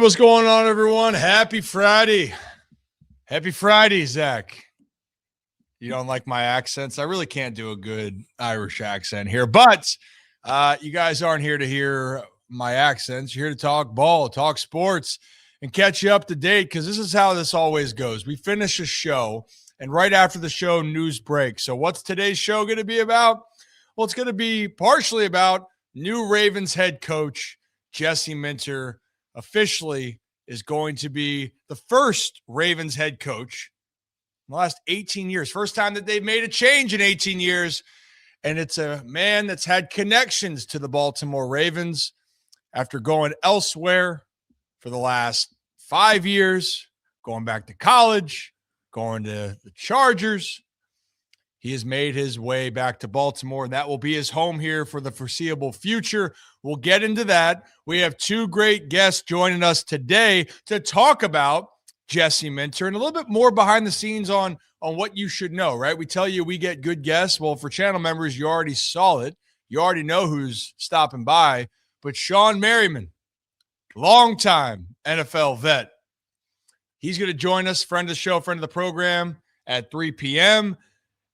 what's going on, everyone? Happy Friday. Happy Friday, Zach. You don't like my accents? I really can't do a good Irish accent here, but you guys aren't here to hear my accents. You're here to talk ball, talk sports, and catch you up to date, because this is how this always goes. We finish a show, and right after the show, news breaks. So what's today's show going to be about? Well, it's going to be partially about new Ravens head coach Jesse Minter officially is going to be the first Ravens head coach in the last 18 years. First time that they've made a change in 18 years. And it's a man that's had connections to the Baltimore Ravens after going elsewhere for the last 5 years, going back to college, going to the Chargers. He has made his way back to Baltimore, and that will be his home here for the foreseeable future. We'll get into that. We have two great guests joining us today to talk about Jesse Minter and a little bit more behind the scenes on what you should know, right? We tell you we get good guests. Well, for channel members, you already saw it. You already know who's stopping by. But Shawne Merriman, longtime NFL vet, he's going to join us, friend of the show, friend of the program, at 3 p.m.,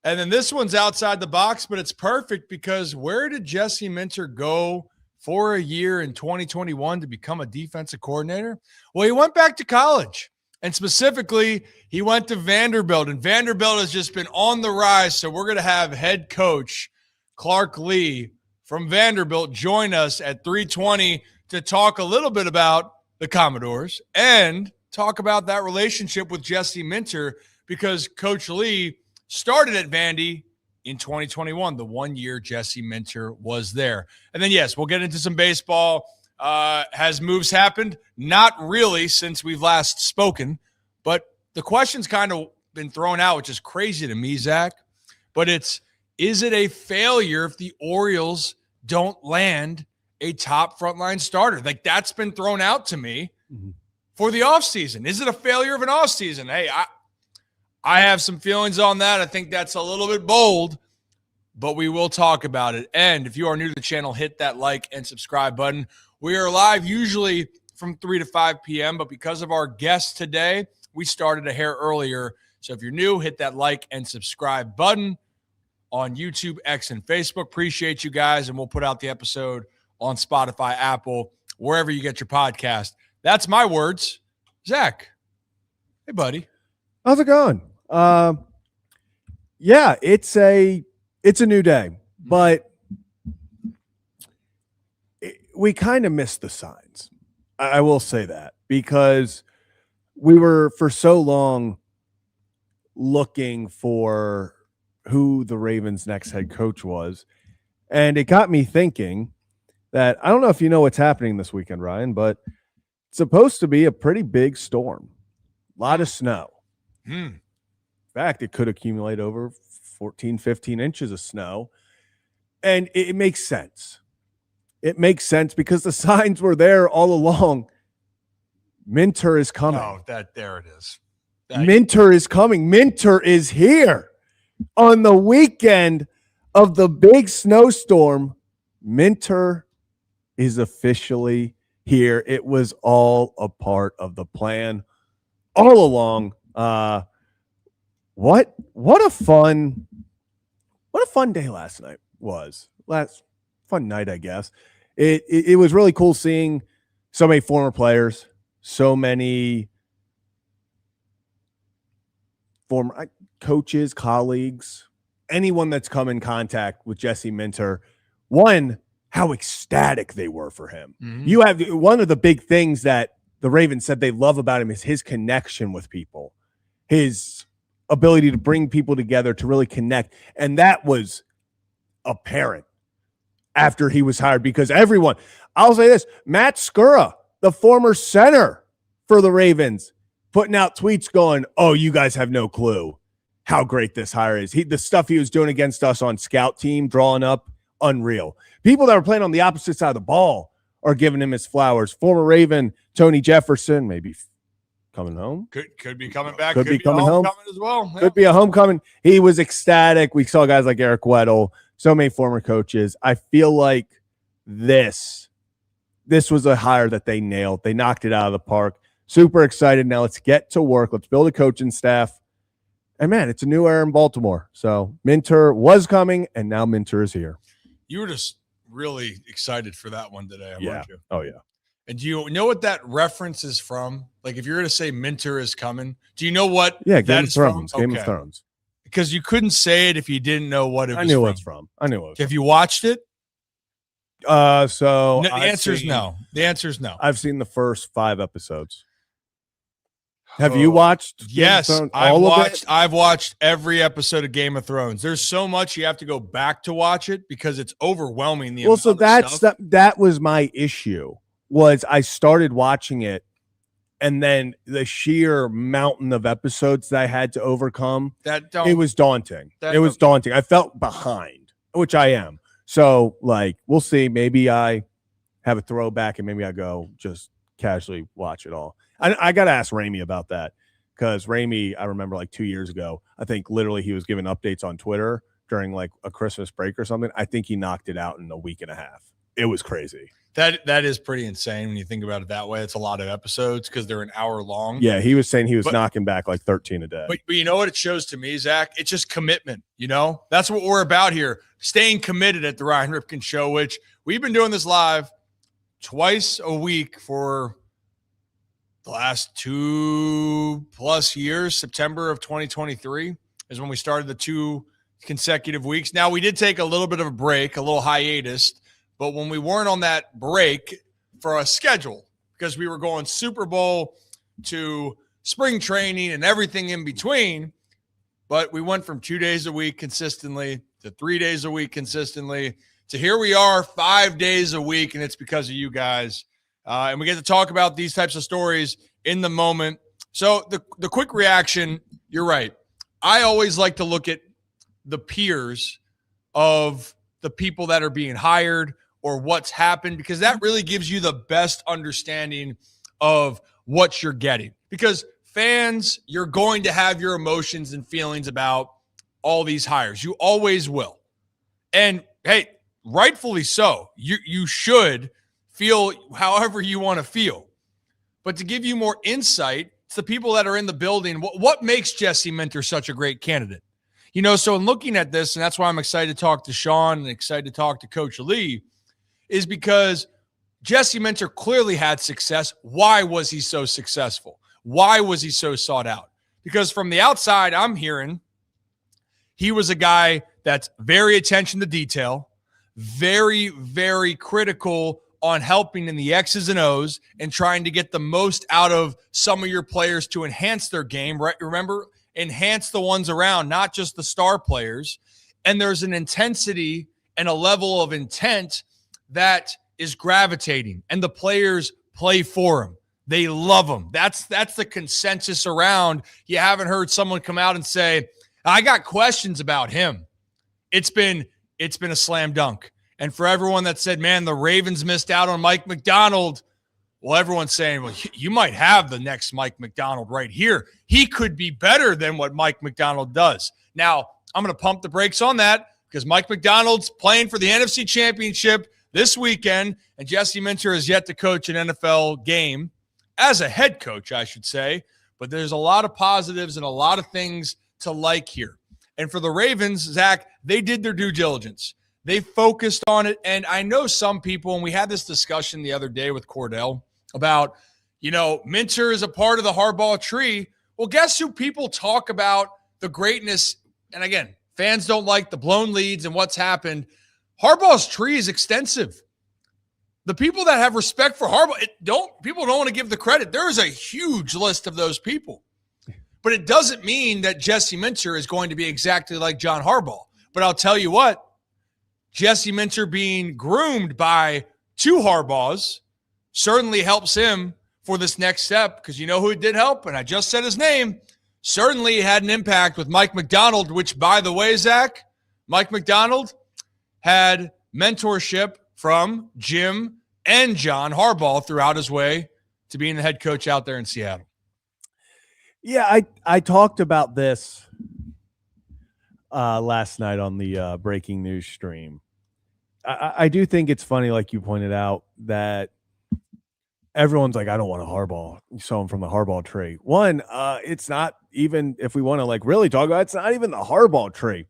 and then this one's outside the box, but it's perfect because where did Jesse Minter go for a year in 2021 to become a defensive coordinator? Well, he went back to college, and specifically, he went to Vanderbilt, and Vanderbilt has just been on the rise. So we're going to have head coach Clark Lee from Vanderbilt join us at 3:20 to talk a little bit about the Commodores and talk about that relationship with Jesse Minter, because Coach Lee started at Vandy in 2021, the 1 year Jesse Minter was there. And then, yes, we'll get into some baseball. Has moves happened? Not really since we've last spoken, but the question's kind of been thrown out, which is crazy to me, Zach. But is it a failure if the Orioles don't land a top frontline starter? Like, that's been thrown out to me for the offseason. Is it a failure of an offseason? Hey, I have some feelings on that. I think that's a little bit bold, but we will talk about it. And if you are new to the channel, hit that like and subscribe button. We are live usually from 3 to 5 p.m., but because of our guests today, we started a hair earlier. So if you're new, hit that like and subscribe button on YouTube, X, and Facebook. Appreciate you guys, and we'll put out the episode on Spotify, Apple, wherever you get your podcast. That's my words. Zach, hey, buddy. How's it going? Yeah, it's a new day, but we kind of missed the signs. I will say that, because we were for so long looking for who the Ravens' next head coach was, and it got me thinking that I don't know if you know what's happening this weekend, Ryan, but it's supposed to be a pretty big storm, a lot of snow. In fact, it could accumulate over 14, 15 inches of snow. And it makes sense. It makes sense because the signs were there all along. Minter is coming. Oh, there it is. Minter is coming. Minter is here. On the weekend of the big snowstorm, Minter is officially here. It was all a part of the plan all along. What a fun day last night was. Fun night, I guess. It was really cool seeing so many former players, so many former coaches, colleagues, anyone that's come in contact with Jesse Minter. One, how ecstatic they were for him. You have one of the big things that the Ravens said they love about him is his connection with people, his ability to bring people together to really connect. And that was apparent after he was hired, because everyone, I'll say this, Matt Skura, the former center for the Ravens, putting out tweets going, oh, you guys have no clue how great this hire is. The stuff he was doing against us on scout team, drawing up, unreal. People that were playing on the opposite side of the ball are giving him his flowers. Former Raven Tony Jefferson, maybe coming home. Could be coming back. Could be coming home as well. Yeah. Could be a homecoming. He was ecstatic. We saw guys like Eric Weddle, so many former coaches. I feel like this this was a hire that they nailed. They knocked it out of the park. Super excited. Now let's get to work. Let's build a coaching staff. And man, it's a new era in Baltimore. So Minter was coming, and now Minter is here. You were just really excited for that one today, weren't you? Oh, yeah. And do you know what that reference is from? Like, if you're going to say Minter is coming, do you know what? Yeah, Game of Thrones. From? Game of Thrones. Because you couldn't say it if you didn't know what it was. I knew what it's from. Have you watched it? So the answer is no. The answer is no. I've seen the first 5 episodes. Have you watched? Yes, I've watched every episode of Game of Thrones. There's so much you have to go back to watch it because it's overwhelming. That was my issue. Was I started watching it, and then the sheer mountain of episodes that I had to overcome. It was daunting. Daunting. I felt behind, which I am. So, like, we'll see. Maybe I have a throwback, and maybe I go just casually watch it all. I got to ask Ramey about that, because Ramey, I remember like 2 years ago, I think literally he was giving updates on Twitter during like a Christmas break or something. I think he knocked it out in a week and a half. It was crazy. That is pretty insane when you think about it that way. It's a lot of episodes because they're an hour long. Yeah, he was saying he was knocking back like 13 a day. But you know what it shows to me, Zach? It's just commitment. You know, that's what we're about here. Staying committed at the Ryan Ripken Show, which we've been doing this live twice a week for the last 2+ years. September of 2023 is when we started the 2 consecutive weeks. Now, we did take a little bit of a break, a little hiatus, but when we weren't on that break for a schedule, because we were going Super Bowl to spring training and everything in between, but we went from 2 days a week consistently to 3 days a week consistently to here we are 5 days a week, and it's because of you guys. And we get to talk about these types of stories in the moment. So the quick reaction, you're right. I always like to look at the peers of the people that are being hired or what's happened, because that really gives you the best understanding of what you're getting. Because fans, you're going to have your emotions and feelings about all these hires. You always will. And hey, rightfully so. You should feel however you want to feel. But to give you more insight, it's the people that are in the building. What makes Jesse Minter such a great candidate? You know, so in looking at this, and that's why I'm excited to talk to Shawne and excited to talk to Coach Lee, is because Jesse Minter clearly had success. Why was he so successful? Why was he so sought out? Because from the outside, I'm hearing he was a guy that's very attention to detail, very, very critical on helping in the X's and O's and trying to get the most out of some of your players to enhance their game, right? Remember, enhance the ones around, not just the star players. And there's an intensity and a level of intent that is gravitating, and the players play for him. They love him. That's the consensus around. You haven't heard someone come out and say, I got questions about him. It's been a slam dunk. And for everyone that said, man, the Ravens missed out on Mike Macdonald, well, everyone's saying, well, you might have the next Mike Macdonald right here. He could be better than what Mike Macdonald does. Now, I'm going to pump the brakes on that because Mike Macdonald's playing for the NFC Championship this weekend, and Jesse Minter has yet to coach an NFL game as a head coach, I should say. But there's a lot of positives and a lot of things to like here. And for the Ravens, Zach, they did their due diligence. They focused on it. And I know some people, and we had this discussion the other day with Cordell about, you know, Minter is a part of the Harbaugh tree. Well, guess who people talk about the greatness? And again, fans don't like the blown leads and what's happened. Harbaugh's tree is extensive. The people that have respect for Harbaugh, people don't want to give the credit. There is a huge list of those people. But it doesn't mean that Jesse Minter is going to be exactly like John Harbaugh. But I'll tell you what, Jesse Minter being groomed by 2 Harbaughs certainly helps him for this next step, because you know who it did help? And I just said his name. Certainly had an impact with Mike Macdonald, which, by the way, Zach, Mike Macdonald had mentorship from Jim and John Harbaugh throughout his way to being the head coach out there in Seattle. Yeah, I talked about this last night on the breaking news stream. I do think it's funny, like you pointed out, that everyone's like, I don't want a Harbaugh. You saw him from the Harbaugh tree. One, it's not even, if we want to like really talk about it, it's not even the Harbaugh tree.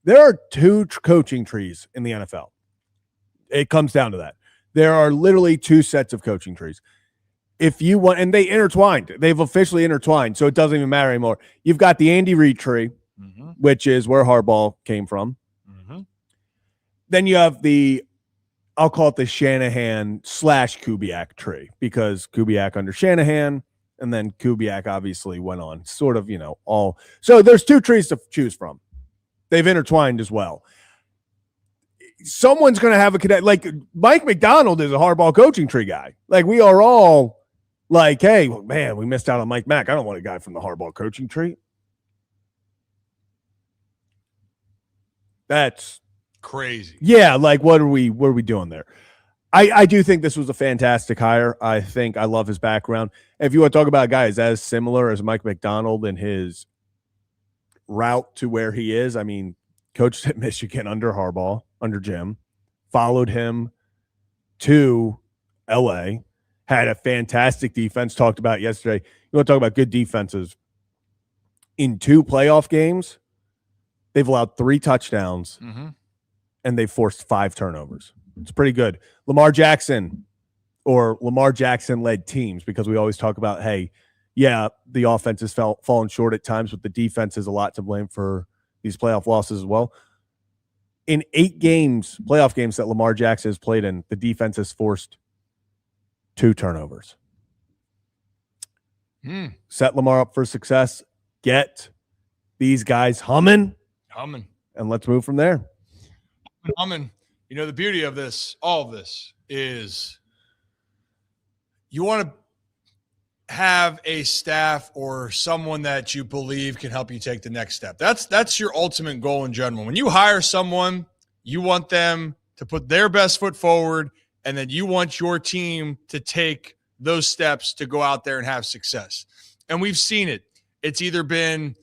There are two coaching trees in the NFL. It comes down to that. There are literally two sets of coaching trees. If you want, and they intertwined, they've officially intertwined, so it doesn't even matter anymore. You've got the Andy Reid tree, which is where Harbaugh came from. Then you have I'll call it the Shanahan / Kubiak tree, because Kubiak under Shanahan, and then Kubiak obviously went on sort of, all. So there's two trees to choose from. They've intertwined as well. Someone's going to have a connect. Like Mike McDonald is a Harbaugh coaching tree guy. Like we are all like, hey, well, man, we missed out on Mike Mack. I don't want a guy from the Harbaugh coaching tree. That's crazy. Yeah, like what are we doing there? I do think this was a fantastic hire. I love his background. If you want to talk about guys as similar as Mike McDonald and his route to where he is, I mean, coached at Michigan under Harbaugh, under Jim, followed him to LA, had a fantastic defense, talked about yesterday. You want to talk about good defenses. In 2 playoff games, they've allowed 3 touchdowns and they've forced 5 turnovers. It's pretty good. Lamar Jackson led teams, because we always talk about, hey, yeah, the offense has fallen short at times, but the defense is a lot to blame for these playoff losses as well. In 8 games, playoff games that Lamar Jackson has played in, the defense has forced 2 turnovers. Set Lamar up for success. Get these guys humming, and let's move from there. Humming. The beauty of all of this is you want to have a staff or someone that you believe can help you take the next step. That's your ultimate goal in general. When you hire someone, you want them to put their best foot forward, and then you want your team to take those steps to go out there and have success. And we've seen it. It's either been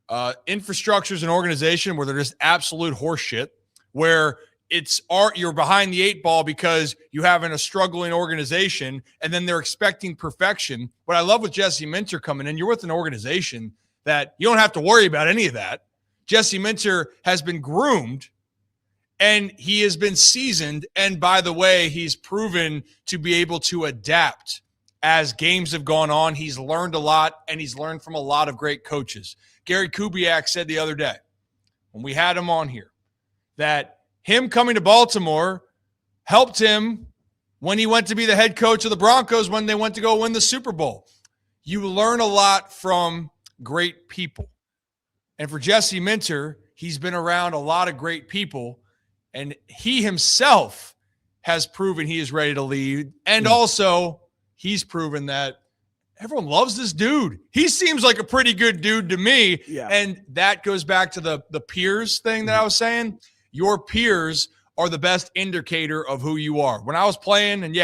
infrastructures and organization where they're just absolute horseshit, where you're behind the 8 ball because you have a struggling organization, and then they're expecting perfection. What I love with Jesse Minter coming in, you're with an organization that you don't have to worry about any of that. Jesse Minter has been groomed, and he has been seasoned. And by the way, he's proven to be able to adapt as games have gone on. He's learned a lot, and he's learned from a lot of great coaches. Gary Kubiak said the other day when we had him on here that him coming to Baltimore helped him when he went to be the head coach of the Broncos when they went to go win the Super Bowl. You learn a lot from great people. And for Jesse Minter, he's been around a lot of great people, and he himself has proven he is ready to lead. And also, he's proven that everyone loves this dude. He seems like a pretty good dude to me. Yeah. And that goes back to the peers thing that I was saying. Your peers are the best indicator of who you are. When I was playing, and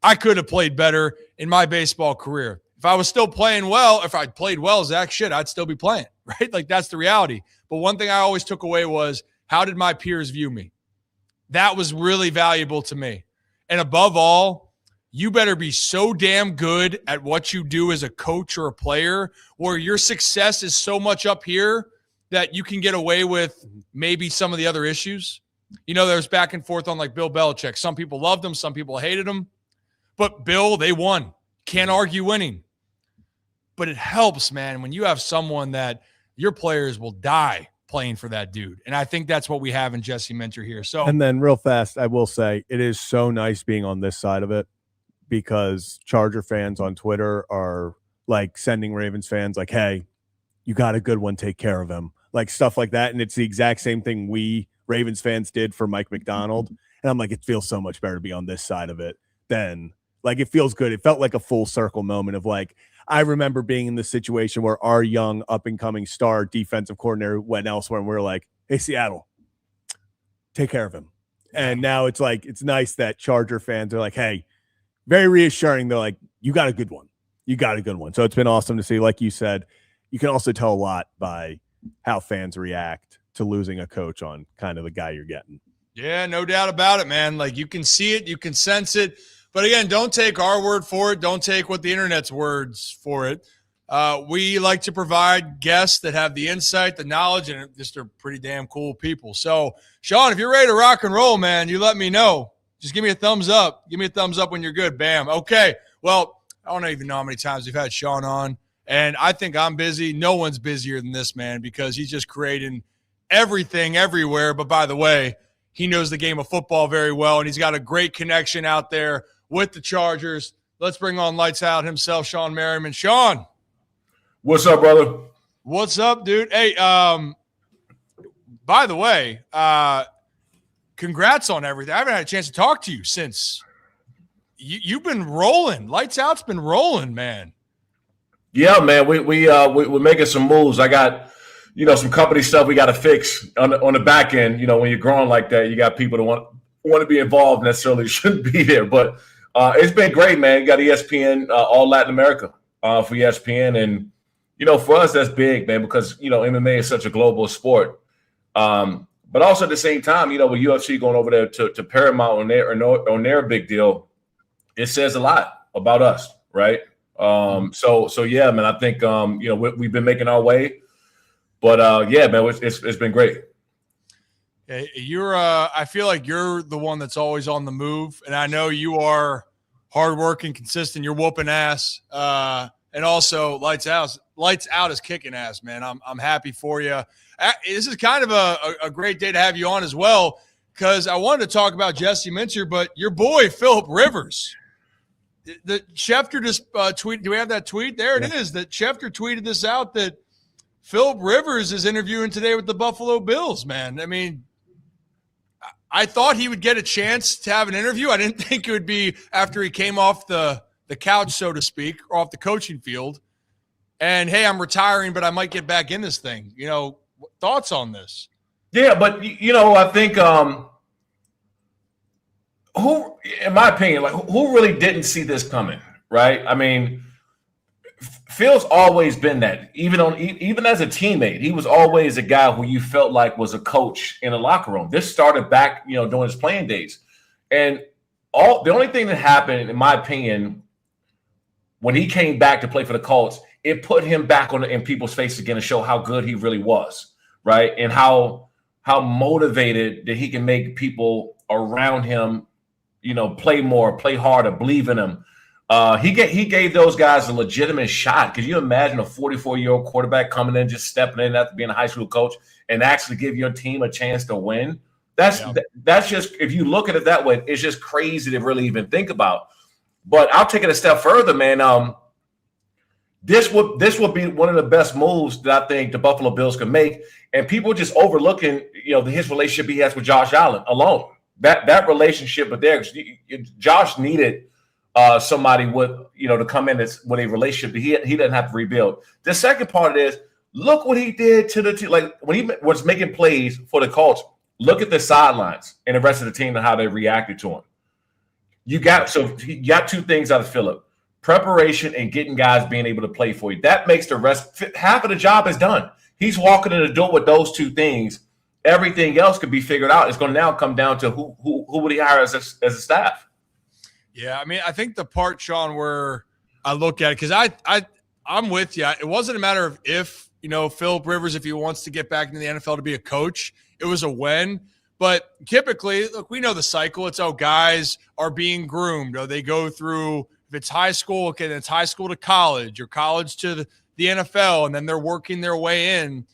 I could have played better in my baseball career. If I was still playing well, if I played well, Zach, I'd still be playing, right? Like, that's the reality. But one thing I always took away was, how did my peers view me? That was really valuable to me. And above all, you better be so damn good at what you do as a coach or a player, where your success is so much up here that you can get away with maybe some of the other issues. There's back and forth on like Bill Belichick. Some people loved him, some people hated him. But Bill, they won. Can't argue winning. But it helps, man, when you have someone that your players will die playing for that dude. And I think that's what we have in Jesse Minter here. So, and then real fast, I will say it is so nice being on this side of it, because Charger fans on Twitter are like sending Ravens fans like, hey, you got a good one, take care of him. Like stuff like that. And it's the exact same thing we Ravens fans did for Mike McDonald. And I'm like, it feels so much better to be on this side of it than like, it feels good. It felt like a full circle moment of like, I remember being in the situation where our young up and coming star defensive coordinator went elsewhere, and we're like, hey, Seattle, take care of him. And now it's like, it's nice that Charger fans are like, hey, very reassuring. They're like, you got a good one. You got a good one. So it's been awesome to see. Like you said, you can also tell a lot by how fans react to losing a coach on kind of the guy you're getting. Yeah, no doubt about it, man. Like, you can see it, you can sense it. But again, don't take our word for it. Don't take what the internet's words for it. We like to provide guests that have the insight, the knowledge, and just are pretty damn cool people. So, Shawne, if you're ready to rock and roll, man, you let me know. Just give me a thumbs up. Give me a thumbs up when you're good. Bam. Okay. Well, I don't even know how many times we've had Shawne on, and I think I'm busy. No one's busier than this man because he's just creating everything everywhere. But by the way, he knows the game of football very well, and he's got a great connection out there with the Chargers. Let's bring on Lights Out himself, Shawne Merriman. Shawne. What's up, brother? What's up, dude? Hey, by the way, congrats on everything. I haven't had a chance to talk to you since you've been rolling. Lights Out's been rolling, man. Yeah, man. We're making some moves. I got, some company stuff we got to fix on the back end. When you're growing like that, you got people that want to be involved necessarily shouldn't be there. But it's been great, man. You got ESPN, all Latin America for ESPN, and for us that's big, man, because MMA is such a global sport. But also at the same time, with UFC going over there to Paramount on their big deal, it says a lot about us, right? So yeah, man, I think we've been making our way, but yeah, man, it's been great. You're I feel like you're the one that's always on the move, and I know you are hardworking, consistent. You're whooping ass, and also Lights Out is kicking ass, man. I'm happy for you. This is kind of a great day to have you on as well, because I wanted to talk about Jesse Minter, but your boy Philip Rivers. The Schefter just tweeted. Do we have that tweet? There it is. That Schefter tweeted this out that Philip Rivers is interviewing today with the Buffalo Bills, man. I mean, I thought he would get a chance to have an interview. I didn't think it would be after he came off the couch, so to speak, or off the coaching field. And, hey, I'm retiring, but I might get back in this thing. Thoughts on this? Yeah, but, I think who, in my opinion, who really didn't see this coming, right? I mean, Phil's always been that. Even as a teammate, he was always a guy who you felt like was a coach in a locker room. This started back, during his playing days. And the only thing that happened, in my opinion, when he came back to play for the Colts, it put him back in people's face again to show how good he really was, right? And how motivated that he can make people around him, play more, play harder, believe in him. He gave those guys a legitimate shot. Could you imagine a 44-year-old quarterback coming in, just stepping in after being a high school coach and actually give your team a chance to win? That's just, if you look at it that way, it's just crazy to really even think about. But I'll take it a step further, man. This would be one of the best moves that I think the Buffalo Bills can make, and people just overlooking, his relationship he has with Josh Allen alone. That relationship, but Josh needed somebody with to come in with a relationship that he doesn't have to rebuild. The second part is, look what he did to the team. Like when he was making plays for the Colts, look at the sidelines and the rest of the team and how they reacted to him. You got two things out of Phillip: preparation and getting guys being able to play for you. That makes the rest. Half of the job is done. He's walking in the door with those two things. Everything else could be figured out. It's going to now come down to who would he hire as a staff. Yeah, I mean, I think the part, Shawne, where I look at it, because I'm with you. It wasn't a matter of if, Philip Rivers, if he wants to get back into the NFL to be a coach, it was a when. But typically, look, we know the cycle. It's, guys are being groomed. Or they go through, if it's high school, okay, then it's high school to college, or college to the NFL, and then they're working their way in.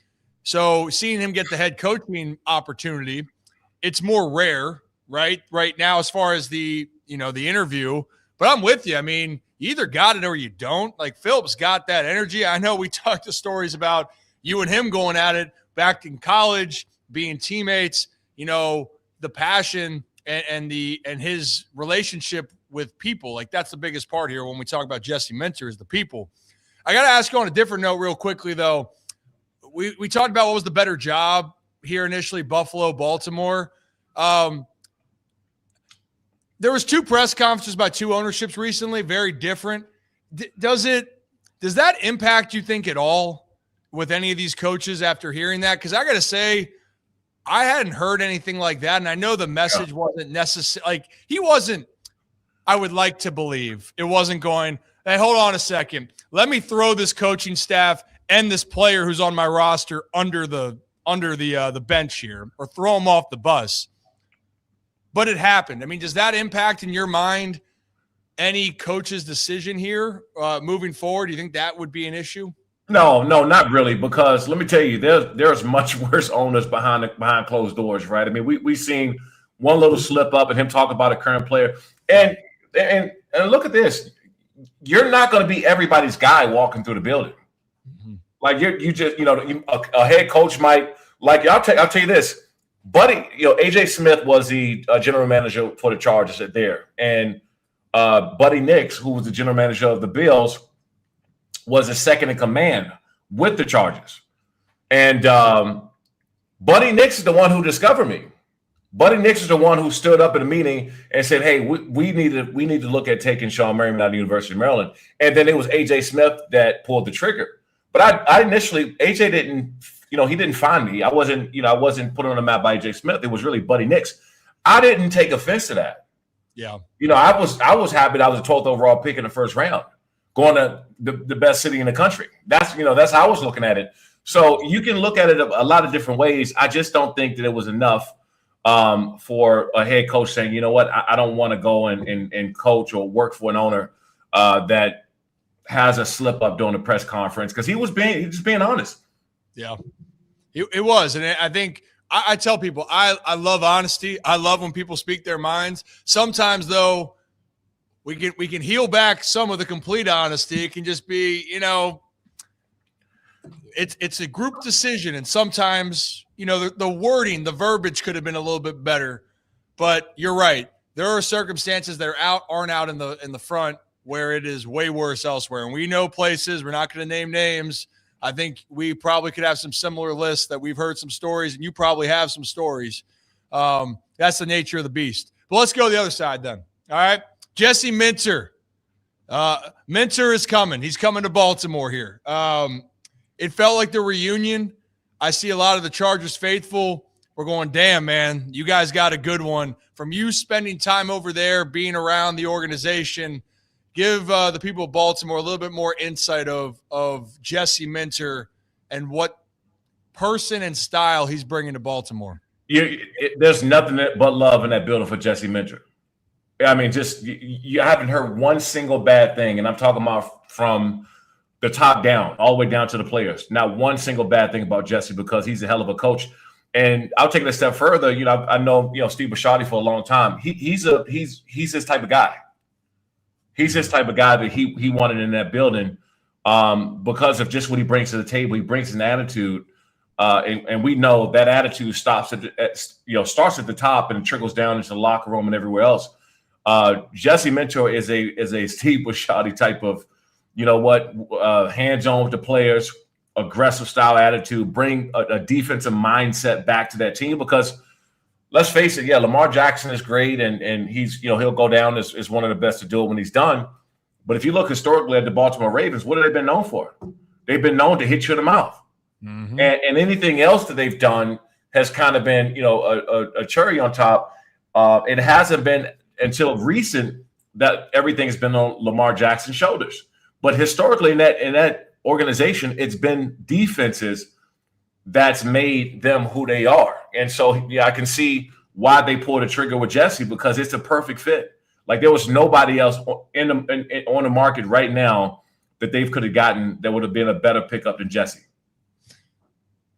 So seeing him get the head coaching opportunity, it's more rare, right now, as far as the interview. But I'm with you. I mean, you either got it or you don't. Like, Philip's got that energy. I know we talked to stories about you and him going at it back in college, being teammates, the passion and his relationship with people. Like, that's the biggest part here when we talk about Jesse Minter, is the people. I got to ask you on a different note real quickly, though. We talked about what was the better job here initially, Buffalo, Baltimore. There was two press conferences by two ownerships recently, very different. Does that impact, you think, at all with any of these coaches after hearing that? Because I got to say, I hadn't heard anything like that, and I know the message wasn't necessary. Like, he wasn't I would like to believe it wasn't going, hey, hold on a second. Let me throw this coaching staff and this player who's on my roster under the bench here, or throw him off the bus. But it happened. I mean, does that impact in your mind any coach's decision here moving forward? Do you think that would be an issue? No, not really, because let me tell you, there's much worse owners behind closed doors, right? I mean, we've seen one little slip up and him talk about a current player. And look at this. You're not going to be everybody's guy walking through the building. Mm-hmm. Like you just, a head coach might, like, I'll tell you this. Buddy, AJ Smith was the general manager for the Chargers there. And Buddy Nix, who was the general manager of the Bills, was the second in command with the Chargers. And Buddy Nix is the one who discovered me. Buddy Nix is the one who stood up in a meeting and said, hey, we need to look at taking Shawne Merriman out of the University of Maryland. And then it was AJ Smith that pulled the trigger. But I initially, AJ didn't, he didn't find me. I wasn't put on the map by AJ Smith. It was really Buddy Nix. I didn't take offense to that. Yeah. I was happy that I was a 12th overall pick in the first round, going to the best city in the country. That's how I was looking at it. So you can look at it a lot of different ways. I just don't think that it was enough for a head coach saying, you know what, I don't want to go and coach or work for an owner that has a slip up during the press conference, because he was just being honest. Yeah, it was. And I think I tell people, I love honesty. I love when people speak their minds. Sometimes, though, we can heel back some of the complete honesty. It can just be, it's a group decision. And sometimes, the wording, the verbiage could have been a little bit better. But you're right. There are circumstances that aren't out in the front where it is way worse elsewhere. And we know places, we're not going to name names. I think we probably could have some similar lists that we've heard some stories, and you probably have some stories. That's the nature of the beast. But let's go to the other side then. All right. Jesse Minter. Minter is coming. He's coming to Baltimore here. It felt like the reunion. I see a lot of the Chargers faithful. We're going, damn, man, you guys got a good one. From you spending time over there, being around the organization, give the people of Baltimore a little bit more insight of Jesse Minter and what person and style he's bringing to Baltimore. There's nothing but love in that building for Jesse Minter. I mean, just you haven't heard one single bad thing, and I'm talking about from the top down, all the way down to the players. Not one single bad thing about Jesse, because he's a hell of a coach. And I'll take it a step further. I know Steve Bisciotti for a long time. He's his type of guy. He's his type of guy that he wanted in that building because of just what he brings to the table. He brings an attitude, and we know that attitude starts at the top and trickles down into the locker room and everywhere else. Jesse Minter is a Steve Bisciotti type of, hands-on with the players, aggressive style attitude, bring a defensive mindset back to that team, because let's face it, yeah, Lamar Jackson is great, and he's, he'll go down as one of the best to do it when he's done. But if you look historically at the Baltimore Ravens, what have they been known for? They've been known to hit you in the mouth. Mm-hmm. And anything else that they've done has kind of been, a cherry on top. It hasn't been until recent that everything's been on Lamar Jackson's shoulders. But historically in that organization, it's been defenses that's made them who they are. And so, yeah, I can see why they pulled the trigger with Jesse, because it's a perfect fit. Like, there was nobody else on the market right now that they could have gotten that would have been a better pickup than Jesse.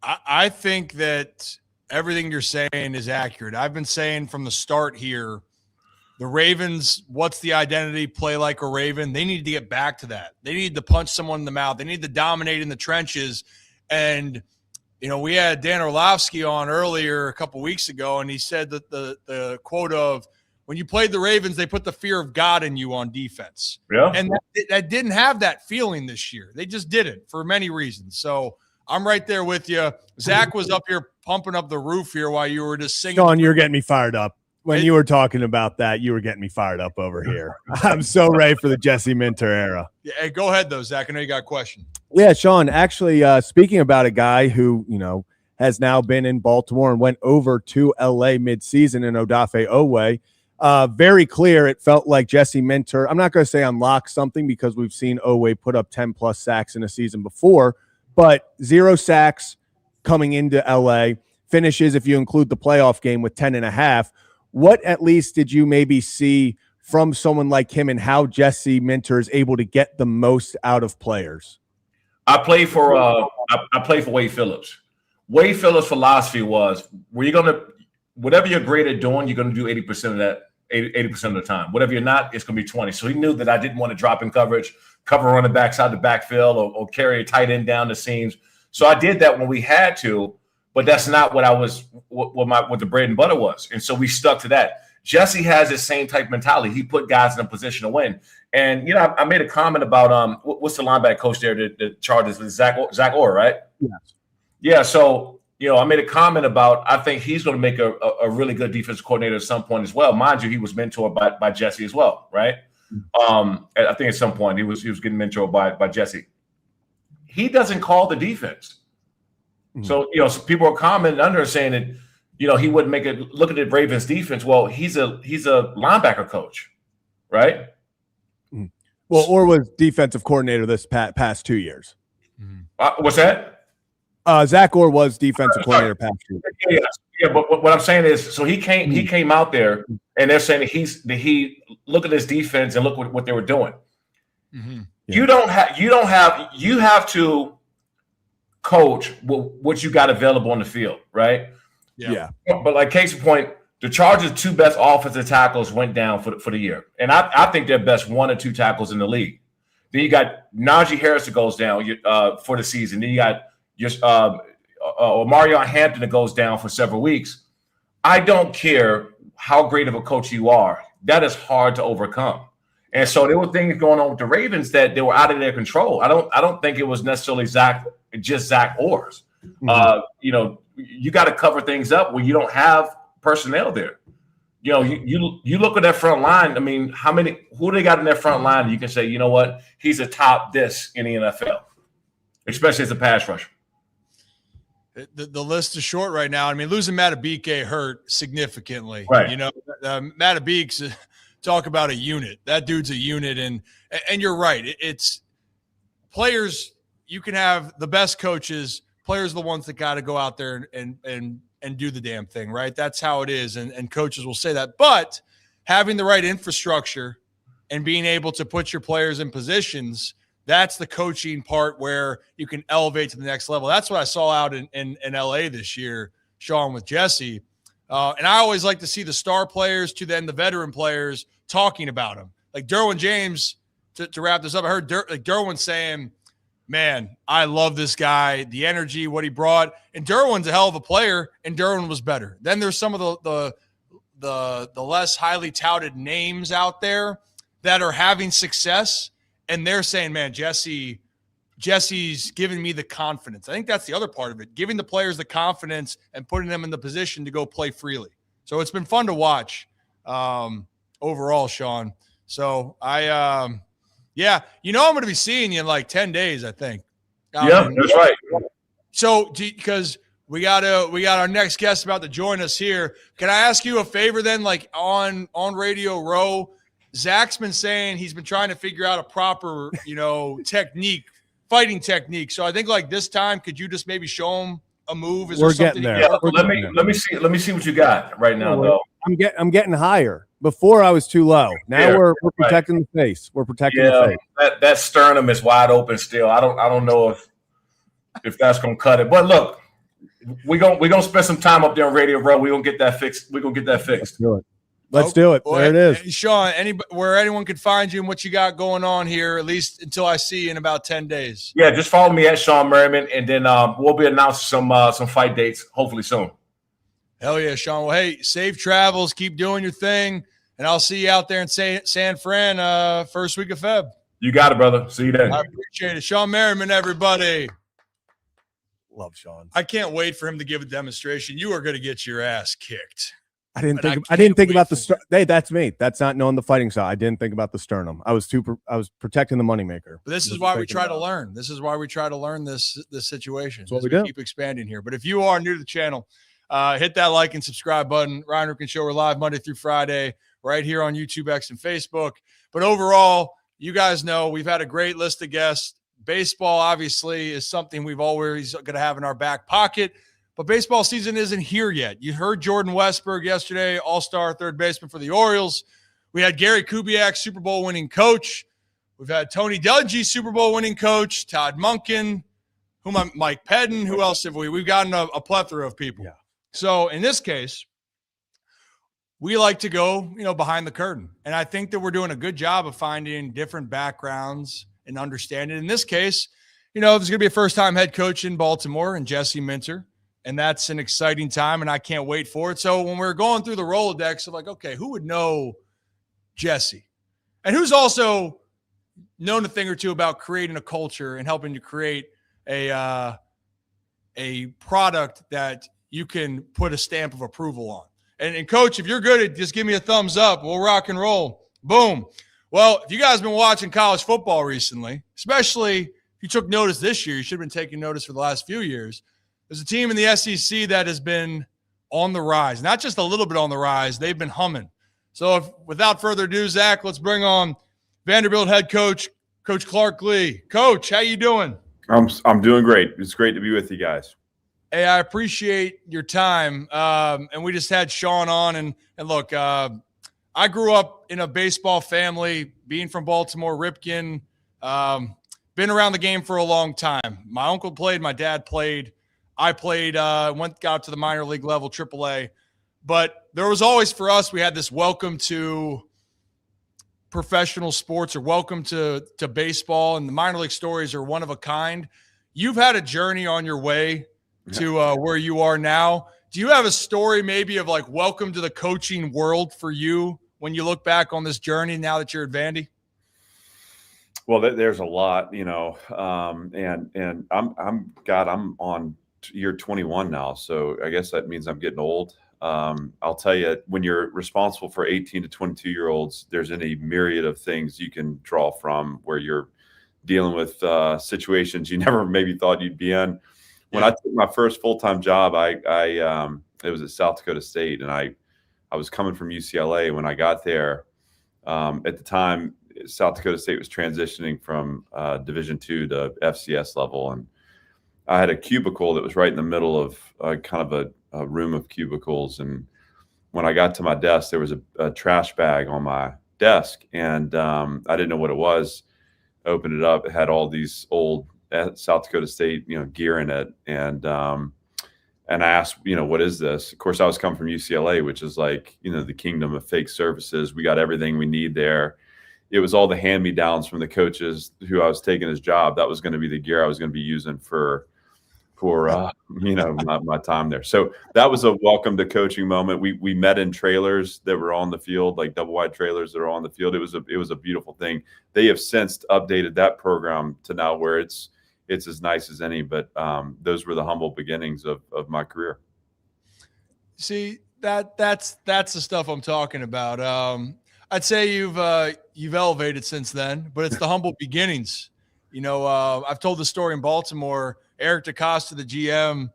I think that everything you're saying is accurate. I've been saying from the start here, the Ravens, what's the identity? Play like a Raven. They need to get back to that. They need to punch someone in the mouth. They need to dominate in the trenches. And, we had Dan Orlovsky on earlier a couple weeks ago, and he said that the quote of, when you played the Ravens, they put the fear of God in you on defense. Yeah. And that didn't have that feeling this year. They just didn't, for many reasons. So I'm right there with you. Zach was up here pumping up the roof here while you were just singing. Shawne, you're getting me fired up. When you were talking about that, you were getting me fired up over here. I'm so ready for the Jesse Minter era. Yeah, hey, go ahead, though, Zach. I know you got a question. Yeah, Shawne, actually, speaking about a guy who, has now been in Baltimore and went over to L.A. midseason in Odafe Oweh, Very clear. It felt like Jesse Minter. I'm not going to say unlocked something because we've seen Oweh put up 10 plus sacks in a season before, but 0 sacks coming into LA, finishes, if you include the playoff game, with 10.5. What at least did you maybe see from someone like him and how Jesse Minter is able to get the most out of players? I played for Wade Phillips. Wade Phillips' philosophy was, whatever you're great at doing, you're going to do 80% of that, 80% of the time. Whatever you're not, it's going to be 20. So he knew that I didn't want to drop in coverage, cover running backs out the backfield, or carry a tight end down the seams. So I did that when we had to, but that's not what what the bread and butter was. And so we stuck to that. Jesse has the same type of mentality. He put guys in a position to win. And, I made a comment about what's the linebacker coach there, the Chargers, Zach Orr, right? Yes. Yeah, so, I made a comment about, I think he's going to make a really good defensive coordinator at some point as well. Mind you, he was mentored by Jesse as well, right? I think at some point he was getting mentored by Jesse. He doesn't call the defense. So, so people are commenting under saying that, he wouldn't make it. Look at the Ravens defense. Well, he's a linebacker coach, right? Well, Orr was defensive coordinator this past 2 years. What's that? Zach Orr was defensive coordinator past 2 years. Yeah, but what I'm saying is, so he came out there, and they're saying that he look at this defense and look what they were doing. Mm-hmm. Yeah. You have to coach what you got available on the field, right? Yeah. But like case in point, the Chargers' 2 best offensive tackles went down for the year, and I think they're best 1 or 2 tackles in the league. Then you got Najee Harris that goes down for the season. Then you got Marion Hampton that goes down for several weeks. I don't care how great of a coach you are. That is hard to overcome. And so there were things going on with the Ravens that they were out of their control. I don't think it was necessarily Zach Orr's. Mm-hmm. You got to cover things up when you don't have personnel there. You look at that front line. I mean, who they got in that front line? You can say, you know what, he's a top this in the NFL, especially as a pass rusher. The list is short right now. I mean, losing Matabike hurt significantly. Right. Matabique's talk about a unit. That dude's a unit, and you're right. It's players. You can have the best coaches. Players are the ones that got to go out there and do the damn thing, right? That's how it is, and coaches will say that. But having the right infrastructure and being able to put your players in positions, that's the coaching part where you can elevate to the next level. That's what I saw out in LA this year, Shawne, with Jesse. And I always like to see the star players to then the veteran players talking about him. Like Derwin James, to wrap this up, I heard Derwin saying, man, I love this guy, the energy, what he brought. And Derwin's a hell of a player, and Derwin was better. Then there's some of the less highly touted names out there that are having success, and they're saying, man, Jesse's giving me the confidence. I think that's the other part of it, giving the players the confidence and putting them in the position to go play freely. So it's been fun to watch overall, Shawne. So I'm going to be seeing you in like 10 days, I think. Yeah, that's right. So because we got our next guest about to join us here. Can I ask you a favor then, like on Radio Row? Zach's been saying he's been trying to figure out a proper, fighting technique. So I think like this time, could you just maybe show him a move? We're getting there. Yeah, let me see what you got right now, though. I'm getting higher. Before I was too low. Now we're protecting the face. We're protecting the face. That sternum is wide open still. I don't know if that's gonna cut it. But look, we're gonna spend some time up there on Radio Row. We're gonna get that fixed. Let's do it. There it is. Shawne, where anyone could find you and what you got going on here, at least until I see you in about 10 days. Yeah, just follow me at Shawne Merriman, and then we'll be announcing some fight dates hopefully soon. Hell yeah, Shawne. Well, hey, safe travels. Keep doing your thing, and I'll see you out there in San Fran first week of Feb. You got it, brother. See you then. I appreciate it. Shawne Merriman, everybody. Love Shawne. I can't wait for him to give a demonstration. You are going to get your ass kicked. I didn't think about the sternum. Hey, that's me. That's not knowing the fighting side. I didn't think about the sternum. I was protecting the moneymaker. But this is why we try to learn. This is why we try to learn this situation. That's what we do. Keep expanding here. But if you are new to the channel, hit that like and subscribe button. Ryan Ripken Show. We're live Monday through Friday. right here on YouTube, X, and Facebook. But overall, you guys know we've had a great list of guests. Baseball, obviously, is something we've always going to have in our back pocket. But baseball season isn't here yet. You heard Jordan Westberg yesterday, all-star third baseman for the Orioles. We had Gary Kubiak, Super Bowl winning coach. We've had Tony Dungy, Super Bowl winning coach, Todd Monken, Mike Pedden. Who else have we? We've gotten a plethora of people. Yeah. So in this case, we like to go, behind the curtain. And I think that we're doing a good job of finding different backgrounds and understanding. In this case, there's going to be a first-time head coach in Baltimore and Jesse Minter. And that's an exciting time, and I can't wait for it. So when we're going through the Rolodex of okay, who would know Jesse? And who's also known a thing or two about creating a culture and helping to create a product that you can put a stamp of approval on. And Coach, if you're good at just give me a thumbs up, we'll rock and roll. Boom. Well, if you guys have been watching college football recently, especially if you took notice this year, you should have been taking notice for the last few years. There's a team in the SEC that has been on the rise, not just a little bit on the rise. They've been humming. So without further ado, Zach, let's bring on Vanderbilt head coach, Coach Clark Lee. Coach, how you doing? I'm doing great. It's great to be with you guys. Hey, I appreciate your time. And we just had Shawne on. And look, I grew up in a baseball family, being from Baltimore, Ripken. Been around the game for a long time. My uncle played, my dad played. I played, got to the minor league level, AAA. But there was always, for us, we had this welcome to professional sports or welcome to baseball, and the minor league stories are one of a kind. You've had a journey on your way to where you are now. Do you have a story maybe of welcome to the coaching world for you when you look back on this journey now that you're at Vandy? Well, there's a lot, and I'm on year 21 now. So I guess that means I'm getting old. I'll tell you, when you're responsible for 18 to 22-year-olds, there's any myriad of things you can draw from where you're dealing with situations you never maybe thought you'd be in. When I took my first full-time job, it was at South Dakota State, and I was coming from UCLA. When I got there, at the time, South Dakota State was transitioning from Division II to FCS level, and I had a cubicle that was right in the middle of kind of a room of cubicles. And when I got to my desk, there was a trash bag on my desk, and I didn't know what it was. I opened it up. It had all these old South Dakota State, gear in it. And I asked, what is this? Of course, I was coming from UCLA, which is the kingdom of fake services. We got everything we need there. It was all the hand-me-downs from the coaches who I was taking his job. That was going to be the gear I was going to be using for my time there. So that was a welcome to coaching moment. We met in trailers that were on the field, like double wide trailers that are on the field. It was a beautiful thing. They have since updated that program to now where it's as nice as any. But those were the humble beginnings of my career. See, that's the stuff I'm talking about. I'd say you've elevated since then, but it's the humble beginnings. I've told the story in Baltimore. Eric DaCosta, the GM,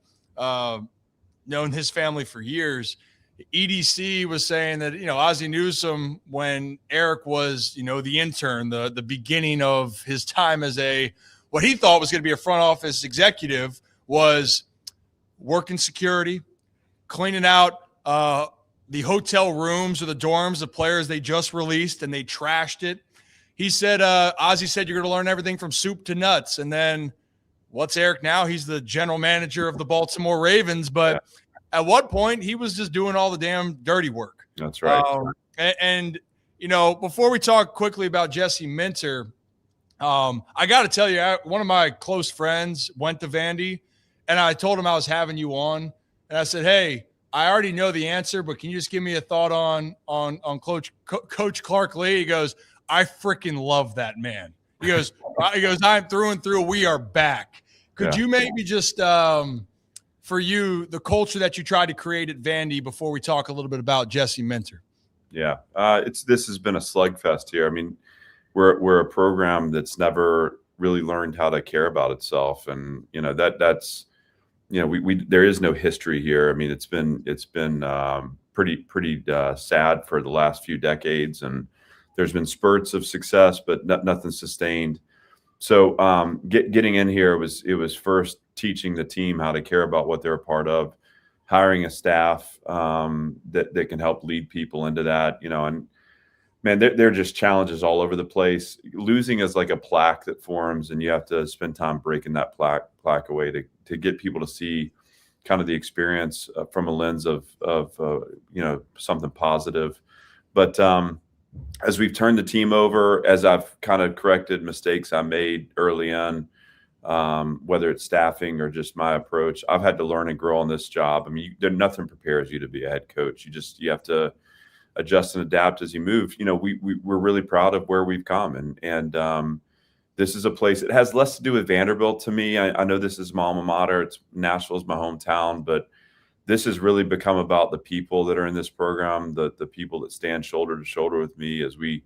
known his family for years. EDC was saying that, Ozzie Newsome, when Eric was, the intern, the beginning of his time as what he thought was going to be a front office executive, was working security, cleaning out the hotel rooms or the dorms of players they just released, and they trashed it. He said, Ozzie said, you're going to learn everything from soup to nuts. And then what's Eric now? He's the general manager of the Baltimore Ravens. But at what point he was just doing all the damn dirty work. That's right. Before we talk quickly about Jesse Minter, I got to tell you, one of my close friends went to Vandy, and I told him I was having you on. And I said, hey, I already know the answer, but can you just give me a thought on Coach Clark Lee? He goes, I freaking love that man. He goes, I'm through and through. We are back. Could you maybe just, for you, the culture that you tried to create at Vandy before we talk a little bit about Jesse Minter? Yeah, this has been a slugfest here. I mean, we're a program that's never really learned how to care about itself, and that's there is no history here. I mean, it's been pretty sad for the last few decades. And there's been spurts of success, but nothing sustained. So getting in here it was first teaching the team how to care about what they're a part of, hiring a staff that can help lead people into that, and man, there are just challenges all over the place. Losing is like a plaque that forms, and you have to spend time breaking that plaque away to get people to see kind of the experience from a lens of something positive. But as we've turned the team over, as I've kind of corrected mistakes I made early in, whether it's staffing or just my approach, I've had to learn and grow on this job. I mean, nothing prepares you to be a head coach. You have to adjust and adapt as you move. We're really proud of where we've come, and this is a place. It has less to do with Vanderbilt to me. I know this is my alma mater. Nashville's my hometown, but this has really become about the people that are in this program, the people that stand shoulder to shoulder with me as we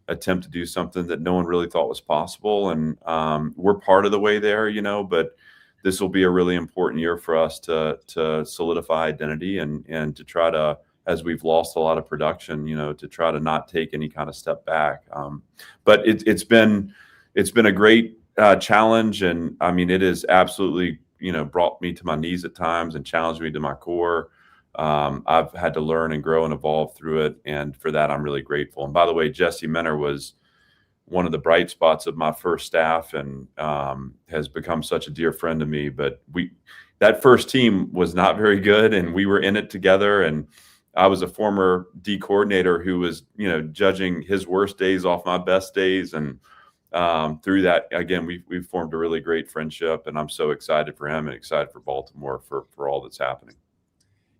attempt to do something that no one really thought was possible. And we're part of the way there, but this will be a really important year for us to solidify identity and to try to, as we've lost a lot of production, to try to not take any kind of step back. But it's been a great challenge. And I mean, it is absolutely, brought me to my knees at times and challenged me to my core. I've had to learn and grow and evolve through it. And for that, I'm really grateful. And by the way, Jesse Minter was one of the bright spots of my first staff and has become such a dear friend to me. But that first team was not very good, and we were in it together. And I was a former D coordinator who was, judging his worst days off my best days. And through that, again, we've formed a really great friendship, and I'm so excited for him and excited for Baltimore for all that's happening.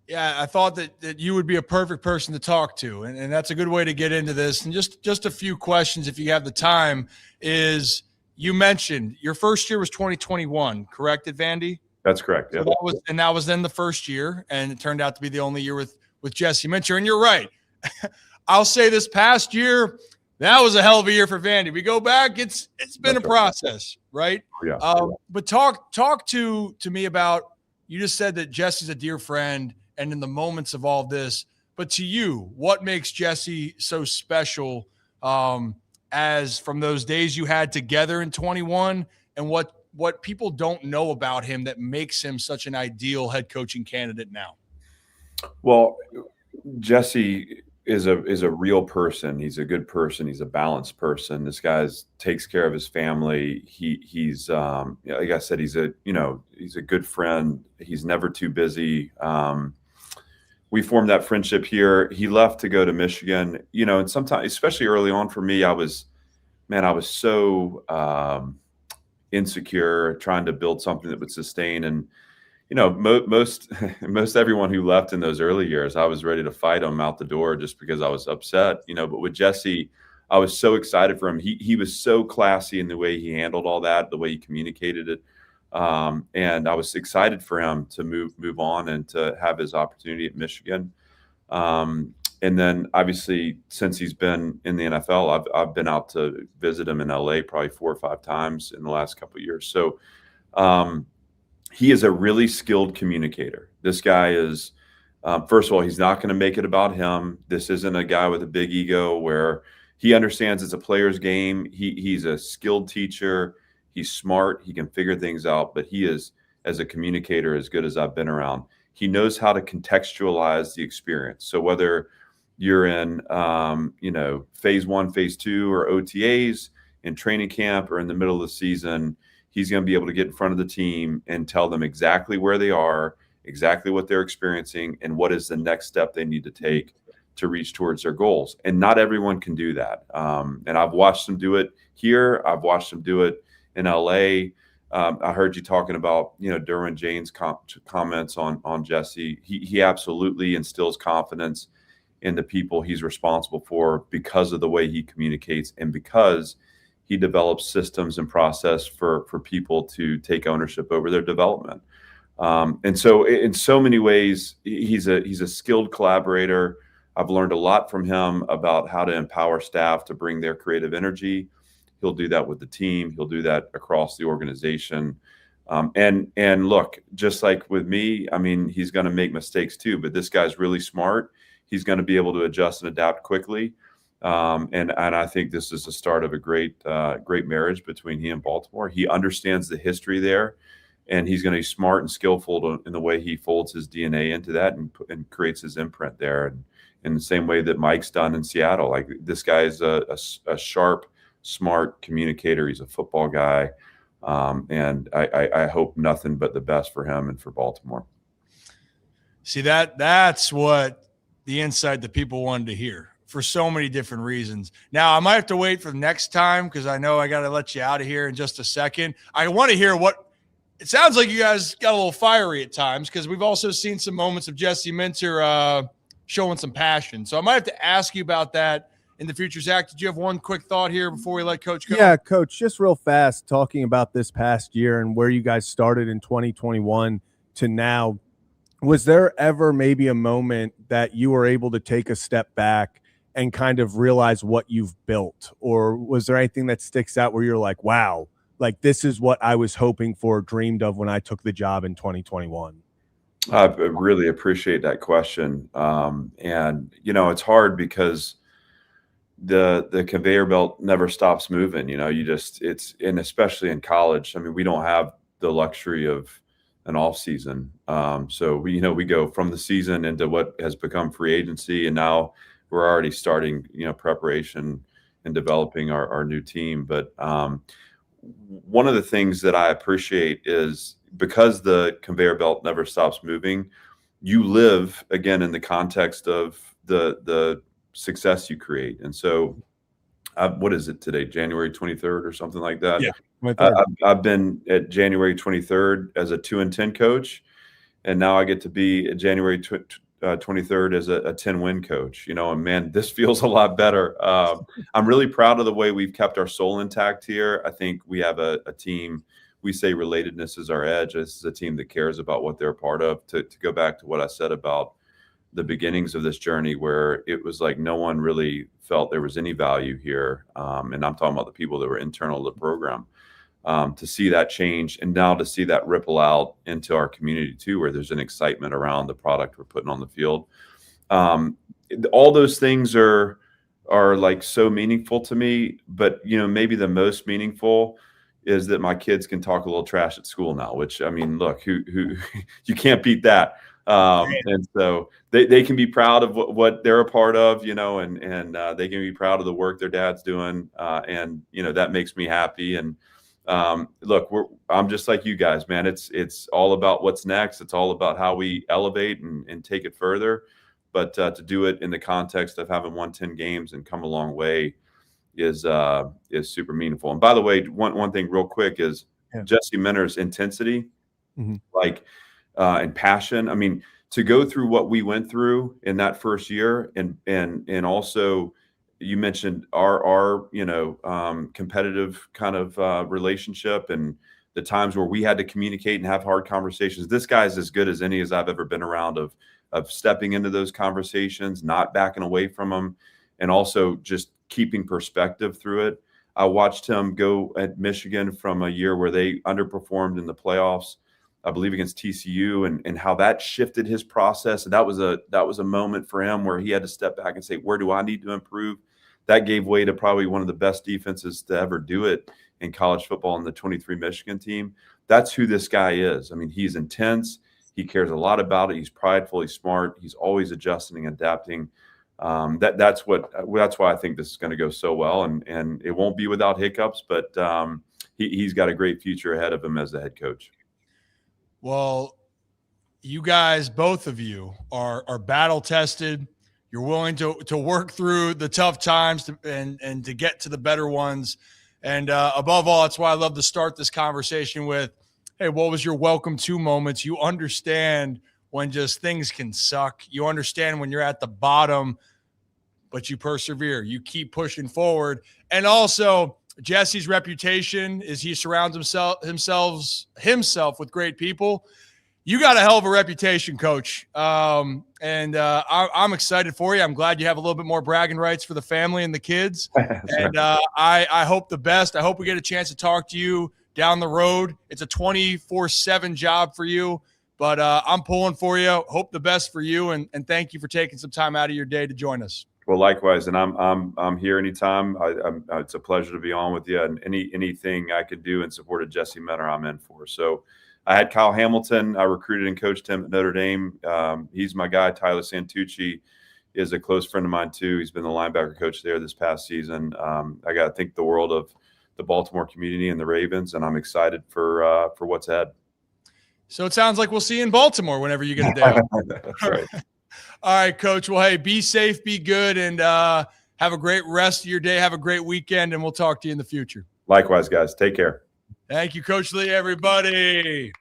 Yeah, I thought that you would be a perfect person to talk to, and that's a good way to get into this. And just a few questions, if you have the time, is you mentioned your first year was 2021, correct, at Vandy? That's correct. Yeah. So that was then the first year, and it turned out to be the only year with Jesse Minter. And you're right. I'll say this past year, that was a hell of a year for Vandy. We go back, it's been a process, right? Yeah. But talk to me about, you just said that Jesse's a dear friend and in the moments of all this, but to you, what makes Jesse so special as from those days you had together in 21, and what people don't know about him that makes him such an ideal head coaching candidate now? Well, Jesse is a real person. He's a good person. He's a balanced person. This guy takes care of his family. He's like I said, he's a good friend. He's never too busy. We formed that friendship here. He left to go to Michigan, and sometimes, especially early on for me, I was so insecure, trying to build something that would sustain. And most everyone who left in those early years, I was ready to fight them out the door just because I was upset, but with Jesse, I was so excited for him. He was so classy in the way he handled all that, the way he communicated it. And I was excited for him to move on and to have his opportunity at Michigan. And then obviously, since he's been in the NFL, I've been out to visit him in LA probably 4 or 5 times in the last couple of years. So, he is a really skilled communicator. This guy is, first of all, he's not going to make it about him. This isn't a guy with a big ego where he understands it's a player's game. He's a skilled teacher. He's smart. He can figure things out, but he is, as a communicator, as good as I've been around. He knows how to contextualize the experience. So whether you're in, phase 1, phase 2, or OTAs, in training camp, or in the middle of the season, he's going to be able to get in front of the team and tell them exactly where they are, exactly what they're experiencing, and what is the next step they need to take to reach towards their goals. And not everyone can do that. And I've watched them do it here. I've watched them do it in LA. I heard you talking about, Derwin James' comments on Jesse. He absolutely instills confidence in the people he's responsible for because of the way he communicates and because he develops systems and process for people to take ownership over their development. And so in so many ways, he's a skilled collaborator. I've learned a lot from him about how to empower staff to bring their creative energy. He'll do that with the team. He'll do that across the organization. And look, just like with me, I mean, he's going to make mistakes too, but this guy's really smart. He's going to be able to adjust and adapt quickly. And I think this is the start of a great marriage between he and Baltimore. He understands the history there, and he's going to be smart and skillful in the way he folds his DNA into that and creates his imprint there. And in the same way that Mike's done in Seattle, like this guy is a sharp, smart communicator. He's a football guy. And I hope nothing but the best for him and for Baltimore. See, that's what the insight that people wanted to hear for so many different reasons. Now, I might have to wait for the next time because I know I got to let you out of here in just a second. I want to hear what it sounds like you guys got a little fiery at times because we've also seen some moments of Jesse Minter showing some passion. So I might have to ask you about that in the future. Zach, did you have one quick thought here before we let Coach go? Yeah, Coach, just real fast, talking about this past year and where you guys started in 2021 to now. Was there ever maybe a moment that you were able to take a step back and kind of realize what you've built? Or was there anything that sticks out where you're like, wow, like this is what I was hoping for, dreamed of when I took the job in 2021? I really appreciate that question. And, it's hard because the conveyor belt never stops moving. And especially in college, I mean, we don't have the luxury of an off season. So we go from the season into what has become free agency. And now we're already starting, preparation and developing our new team. But one of the things that I appreciate is because the conveyor belt never stops moving, you live again in the context of the success you create. And so what is it today? January 23rd or something like that. Yeah. I've been at January 23rd as a 2-10 coach, and now I get to be at January 23rd as a 10-win coach. And man, this feels a lot better. I'm really proud of the way we've kept our soul intact here. I think we have a team. We say relatedness is our edge. This is a team that cares about what they're a part of. To go back to what I said about the beginnings of this journey, where it was like no one really felt there was any value here. And I'm talking about the people that were internal to the program. To see that change, and now to see that ripple out into our community too, where there's an excitement around the product we're putting on the field. All those things are like so meaningful to me, but maybe the most meaningful is that my kids can talk a little trash at school now, which, I mean, look, who you can't beat that. And so they can be proud of what they're a part of, and they can be proud of the work their dad's doing. And that makes me happy. And look, I'm just like you guys, man. It's all about what's next. It's all about how we elevate and take it further. But to do it in the context of having won 10 games and come a long way is super meaningful. And by the way, one thing real quick is Jesse Minter's intensity, and passion. I mean, to go through what we went through in that first year, and also you mentioned our competitive kind of relationship and the times where we had to communicate and have hard conversations. This guy's as good as any as I've ever been around of stepping into those conversations, not backing away from them, and also just keeping perspective through it. I watched him go at Michigan from a year where they underperformed in the playoffs, I believe against TCU, and how that shifted his process. And that was a moment for him where he had to step back and say, where do I need to improve? That gave way to probably one of the best defenses to ever do it in college football in the 23 Michigan team. That's who this guy is. I mean, he's intense. He cares a lot about it. He's prideful. He's smart. He's always adjusting and adapting. That's why I think this is going to go so well, and it won't be without hiccups, but he's got a great future ahead of him as the head coach. Well, you guys, both of you are battle tested. You're willing to work through the tough times and to get to the better ones. And above all, that's why I love to start this conversation with, hey, what was your welcome to moments? You understand when just things can suck. You understand when you're at the bottom, but you persevere. You keep pushing forward. And also, Jesse's reputation is he surrounds himself with great people. You got a hell of a reputation, Coach. I'm excited for you. I'm glad you have a little bit more bragging rights for the family and the kids. And I hope the best. I hope we get a chance to talk to you down the road. It's a 24/7 job for you, But I'm pulling for you. Hope the best for you, and thank you for taking some time out of your day to join us. Well, likewise, and I'm here anytime. It's a pleasure to be on with you, and anything I could do in support of Jesse Minter, I'm in for. So, I had Kyle Hamilton. I recruited and coached him at Notre Dame. He's my guy. Tyler Santucci is a close friend of mine too. He's been the linebacker coach there this past season. I got to think the world of the Baltimore community and the Ravens, and I'm excited for what's ahead. So it sounds like we'll see you in Baltimore whenever you get a day. That's right. All right, Coach. Well, hey, be safe, be good, and have a great rest of your day. Have a great weekend, and we'll talk to you in the future. Likewise, guys. Take care. Thank you, Coach Lee, everybody.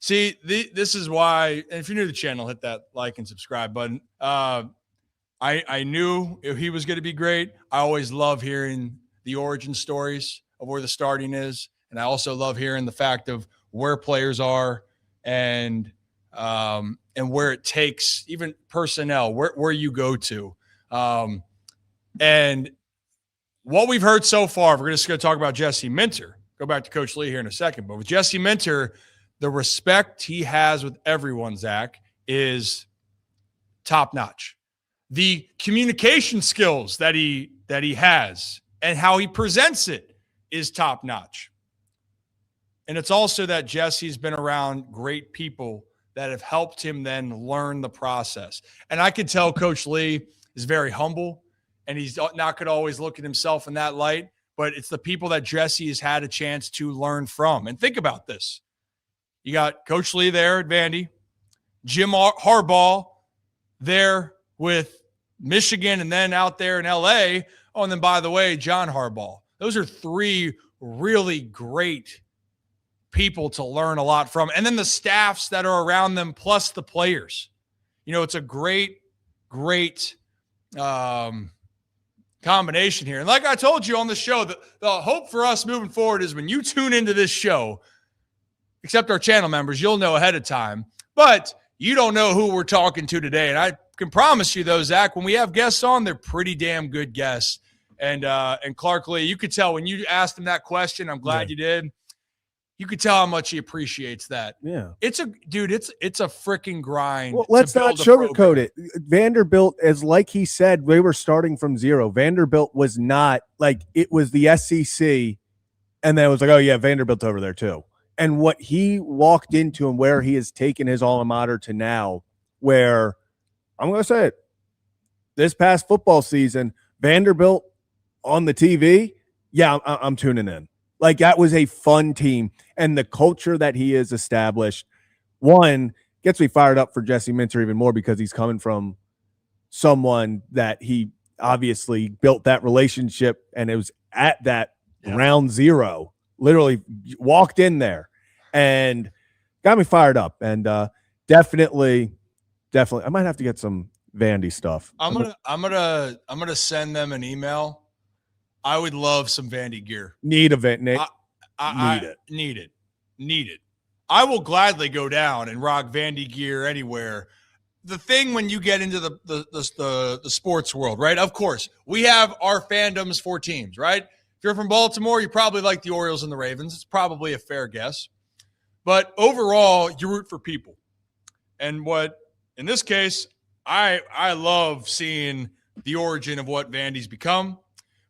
See, this is why, and if you're new to the channel, hit that like and subscribe button. I knew he was going to be great. I always love hearing the origin stories of where the starting is, and I also love hearing the fact of where players are and where it takes, even personnel, where you go to. And what we've heard so far, we're just going to talk about Jesse Minter. Go back to Coach Lee here in a second. But with Jesse Minter, the respect he has with everyone, Zach, is top-notch. The communication skills that he has and how he presents it is top-notch. And it's also that Jesse's been around great people that have helped him then learn the process. And I could tell Coach Lee is very humble, and he's not going to always look at himself in that light, but it's the people that Jesse has had a chance to learn from. And think about this. You got Coach Lee there at Vandy, Jim Harbaugh there with Michigan, and then out there in L.A. Oh, and then, by the way, John Harbaugh. Those are three really great people to learn a lot from. And then the staffs that are around them, plus the players. You know, it's a great combination here. And like I told you on the show, the hope for us moving forward is when you tune into this show, except our channel members, you'll know ahead of time. But you don't know who we're talking to today. And I can promise you, though, Zach, when we have guests on, they're pretty damn good guests. And Clark Lee, you could tell when you asked him that question, I'm glad you did. You could tell how much he appreciates that. Yeah. It's a freaking grind. Well, let's not sugarcoat it. Vanderbilt, as like he said, they were starting from zero. Vanderbilt was not like it was the SEC, and then it was like, oh yeah, Vanderbilt's over there too. And what he walked into and where he has taken his alma mater to now, where I'm going to say it, this past football season, Vanderbilt on the TV, yeah, I'm tuning in. Like, that was a fun team. And the culture that he has established, one, gets me fired up for Jesse Minter even more because he's coming from someone that he obviously built that relationship, and it was at that round zero, literally walked in there and got me fired up. And definitely, I might have to get some Vandy stuff. I'm gonna send them an email. I would love some Vandy gear. Need event, Nick. Need it. I will gladly go down and rock Vandy gear anywhere. The thing when you get into the sports world, right? Of course, we have our fandoms for teams, right? If you're from Baltimore, you probably like the Orioles and the Ravens. It's probably a fair guess. But overall, you root for people. And what, in this case, I love seeing the origin of what Vandy's become.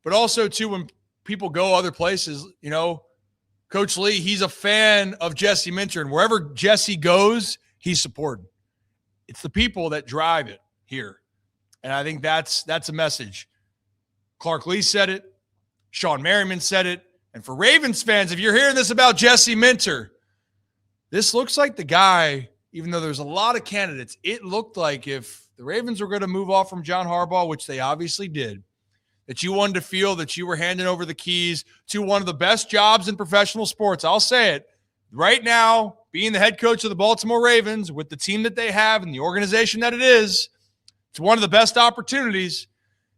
But also, too, when people go other places, you know, Coach Lee, he's a fan of Jesse Minter, and wherever Jesse goes, he's supported. It's the people that drive it here. And I think that's a message. Clark Lee said it. Shawne Merriman said it. And for Ravens fans, if you're hearing this about Jesse Minter, this looks like the guy, even though there's a lot of candidates, it looked like if the Ravens were going to move off from John Harbaugh, which they obviously did, that you wanted to feel that you were handing over the keys to one of the best jobs in professional sports. I'll say it. Right now, being the head coach of the Baltimore Ravens with the team that they have and the organization that it is, it's one of the best opportunities.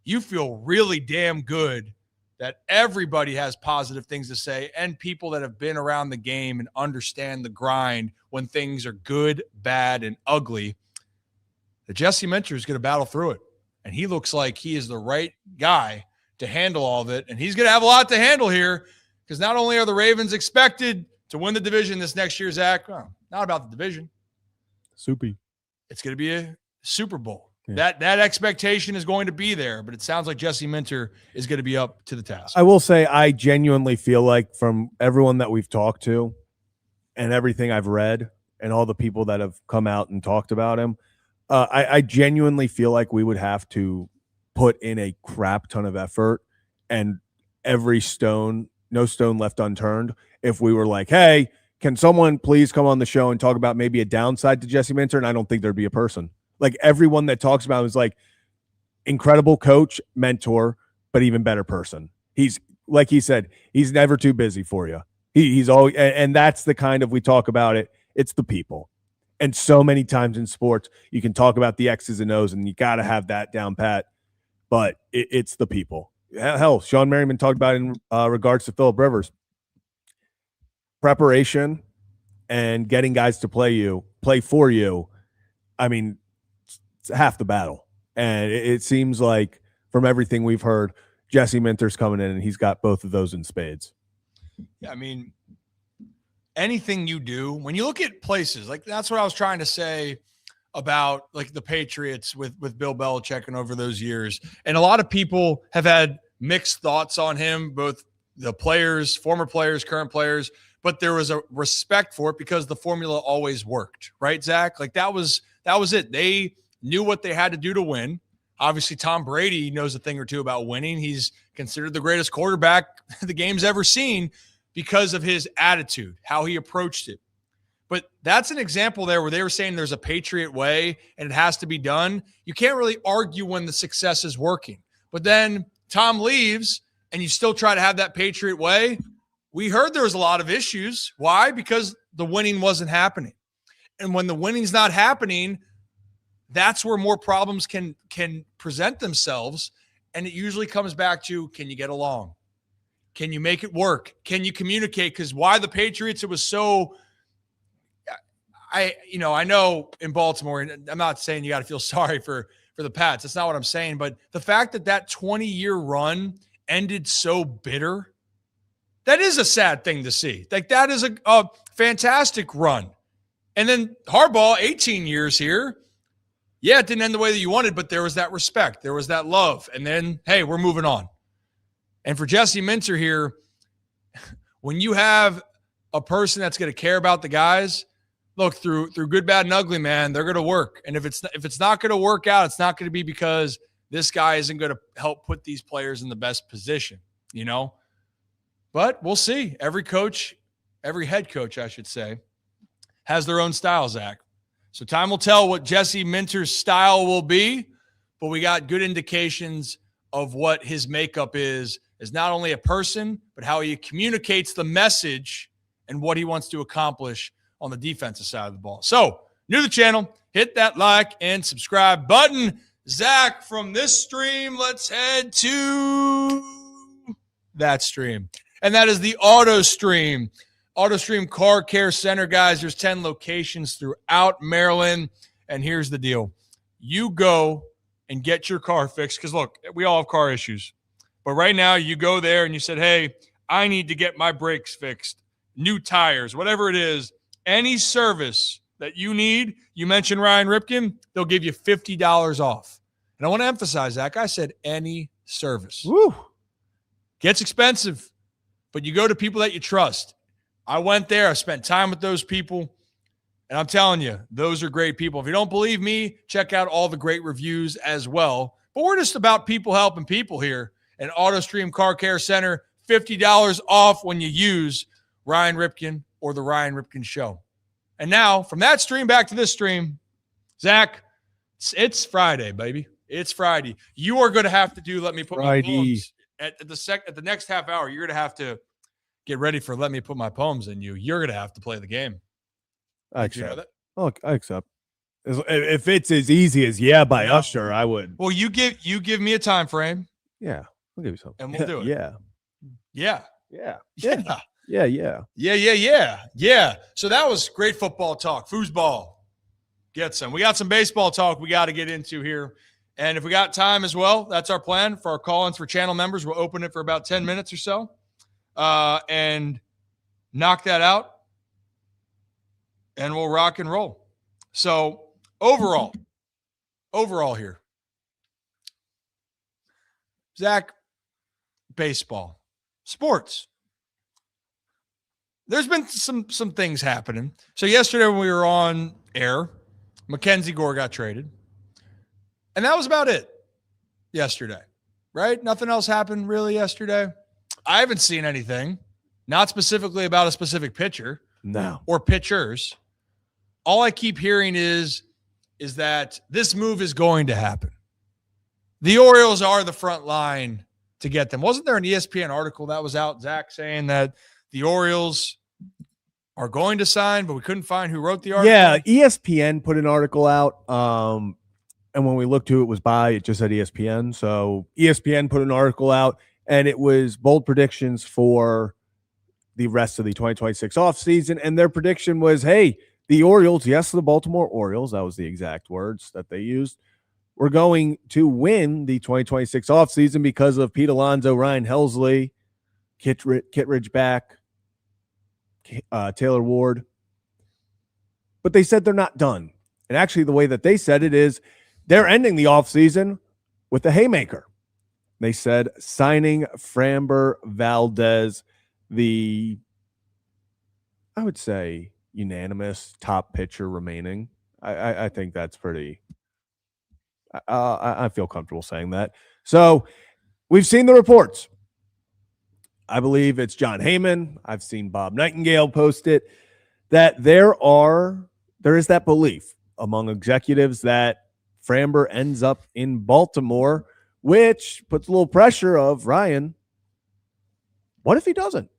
You feel really damn good that everybody has positive things to say and people that have been around the game and understand the grind when things are good, bad, and ugly. That Jesse Minter is going to battle through it. And he looks like he is the right guy to handle all of it. And he's going to have a lot to handle here because not only are the Ravens expected to win the division this next year, Zach, not about the division. Soupy. It's going to be a Super Bowl. Yeah. That expectation is going to be there, but it sounds like Jesse Minter is going to be up to the task. I will say I genuinely feel like from everyone that we've talked to and everything I've read and all the people that have come out and talked about him, I genuinely feel like we would have to put in a crap ton of effort and no stone left unturned if we were like, hey, can someone please come on the show and talk about maybe a downside to Jesse Minter? And I don't think there'd be a person. Like everyone that talks about him is like incredible coach, mentor, but even better person. He's like he said, he's never too busy for you. He's always, and that's the kind of, we talk about it. It's the people. And so many times in sports, you can talk about the X's and O's and you got to have that down pat, but it's the people. Hell, Shawne Merriman talked about it in regards to Phillip Rivers. Preparation and getting guys to play for you. I mean, it's half the battle. And it seems like from everything we've heard, Jesse Minter's coming in and he's got both of those in spades. Yeah, I mean, anything you do, when you look at places, like that's what I was trying to say about like the Patriots with Bill Belichick and over those years. And a lot of people have had mixed thoughts on him, both the players, former players, current players, but there was a respect for it because the formula always worked, right, Zach? Like that was it. They knew what they had to do to win. Obviously, Tom Brady knows a thing or two about winning. He's considered the greatest quarterback the game's ever seen because of his attitude, how he approached it. But that's an example there where they were saying there's a Patriot way and it has to be done. You can't really argue when the success is working. But then Tom leaves and you still try to have that Patriot way. We heard there was a lot of issues. Why? Because the winning wasn't happening. And when the winning's not happening, that's where more problems can present themselves. And it usually comes back to, can you get along? Can you make it work? Can you communicate? Because why the Patriots, it was so I know in Baltimore, and I'm not saying you got to feel sorry for the Pats. That's not what I'm saying. But the fact that 20-year run ended so bitter, that is a sad thing to see. Like that is a fantastic run. And then Harbaugh, 18 years here. Yeah, it didn't end the way that you wanted, but there was that respect. There was that love. And then, hey, we're moving on. And for Jesse Minter here, when you have a person that's going to care about the guys, look, through good, bad, and ugly, man, they're going to work. And if it's not going to work out, it's not going to be because this guy isn't going to help put these players in the best position, you know? But we'll see. Every head coach, I should say, has their own style, Zach. So time will tell what Jesse Minter's style will be, but we got good indications of what his makeup is not only a person, but how he communicates the message and what he wants to accomplish on the defensive side of the ball. So, new to the channel, hit that like and subscribe button. Zach, from this stream, let's head to that stream. And that is the Auto Stream. Auto Stream Car Care Center, guys. There's 10 locations throughout Maryland. And here's the deal. You go and get your car fixed. Because, look, we all have car issues. But right now, you go there and you said, hey, I need to get my brakes fixed, new tires, whatever it is. Any service that you need, you mentioned Ryan Ripken, they'll give you $50 off. And I want to emphasize, Zach, I said any service. Woo. Gets expensive, but you go to people that you trust. I went there. I spent time with those people, and I'm telling you, those are great people. If you don't believe me, check out all the great reviews as well. But we're just about people helping people here. And AutoStream Car Care Center, $50 off when you use Ryan Ripken or the Ryan Ripken Show. And now, from that stream back to this stream, Zach, it's Friday, baby. It's Friday. You are going to have to do Let Me Put My Poems at the next half hour. You're going to have to get ready for Let Me Put My Poems in You. You're going to have to play the game. I Did you know that? Look, I accept. If it's as easy as by Usher, I would. Well, you give me a time frame. Yeah, I'll give you something. And we'll do it. Yeah. Yeah. Yeah. Yeah. Yeah. Yeah. Yeah. So that was great football talk. Foosball. Get some. We got some baseball talk we got to get into here. And if we got time as well, that's our plan for our call-ins for channel members. We'll open it for about 10 minutes or so and knock that out. and we'll rock and roll. So overall here, Zach, baseball, sports. There's been some things happening. So yesterday when we were on air, Mackenzie Gore got traded. And that was about it yesterday, right? Nothing else happened really yesterday. I haven't seen anything, not specifically about a specific pitcher. No. Or pitchers. All I keep hearing is that this move is going to happen. The Orioles are the front line to get them. Wasn't there an ESPN article that was out, Zach, saying that the Orioles are going to sign, but we couldn't find who wrote the article? Yeah, ESPN put an article out. And when we looked who it was by, it just said ESPN. So ESPN put an article out, and it was bold predictions for the rest of the 2026 offseason. And their prediction was, hey, the Orioles, yes, the Baltimore Orioles, that was the exact words that they used, we're going to win the 2026 offseason because of Pete Alonso, Ryan Helsley, Kittredge back, Taylor Ward. But they said they're not done. And actually, the way that they said it is they're ending the offseason with a haymaker. They said signing Framber Valdez, I would say, unanimous top pitcher remaining. I think that's pretty. I feel comfortable saying that. So we've seen the reports. I believe it's John Heyman. I've seen Bob Nightingale post it, that there is that belief among executives that Framber ends up in Baltimore, which puts a little pressure of Ryan. What if he doesn't?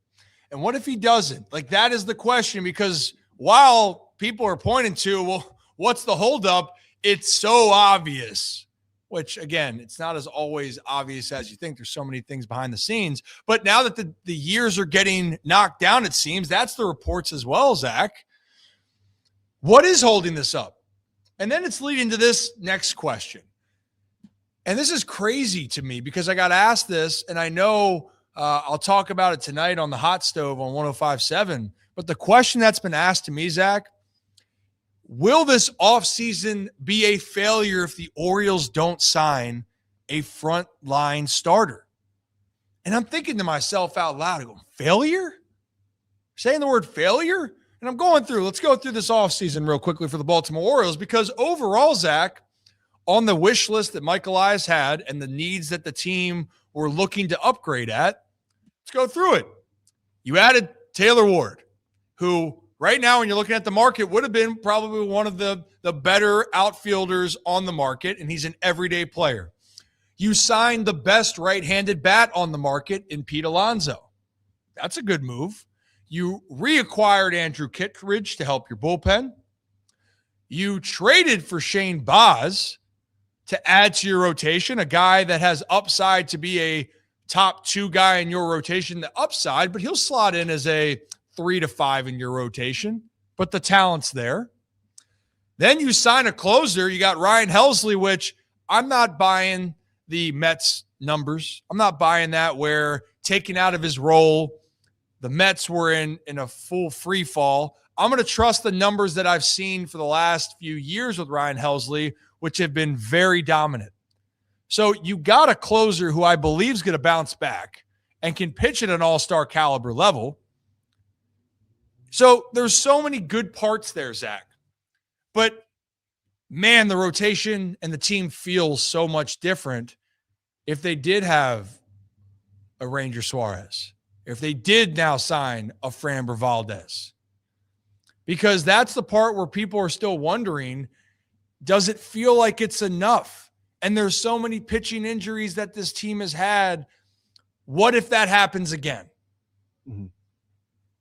And what if he doesn't? Like, that is the question, because while people are pointing to, well, what's the holdup? It's so obvious, which, again, it's not as always obvious as you think. There's so many things behind the scenes. But now that the years are getting knocked down, it seems, that's the reports as well, Zach. What is holding this up? And then it's leading to this next question. And this is crazy to me because I got asked this, and I know I'll talk about it tonight on the hot stove on 105.7. But the question that's been asked to me, Zach, will this offseason be a failure if the Orioles don't sign a frontline starter? And I'm thinking to myself out loud, I go, failure? Saying the word failure? And I'm going through, let's go through this offseason real quickly for the Baltimore Orioles, because overall, Zach, on the wish list that Mike Elias had and the needs that the team were looking to upgrade at, let's go through it. You added Taylor Ward, who right now, when you're looking at the market, would have been probably one of the better outfielders on the market, and he's an everyday player. You signed the best right-handed bat on the market in Pete Alonso. That's a good move. You reacquired Andrew Kittredge to help your bullpen. You traded for Shane Baz to add to your rotation, a guy that has upside to be a top 2 guy in your rotation, the upside, but he'll slot in as a 3 to 5 in your rotation, but the talent's there. Then you sign a closer. You got Ryan Helsley, which I'm not buying the Mets numbers. I'm not buying that, where taking out of his role, the Mets were in a full free fall. I'm going to trust the numbers that I've seen for the last few years with Ryan Helsley, which have been very dominant. So you got a closer who I believe is going to bounce back and can pitch at an all-star caliber level. So there's so many good parts there, Zach. But, man, the rotation and the team feels so much different if they did have a Ranger Suarez, if they did now sign a Framber Valdez. Because that's the part where people are still wondering, does it feel like it's enough? And there's so many pitching injuries that this team has had. What if that happens again? Mm-hmm.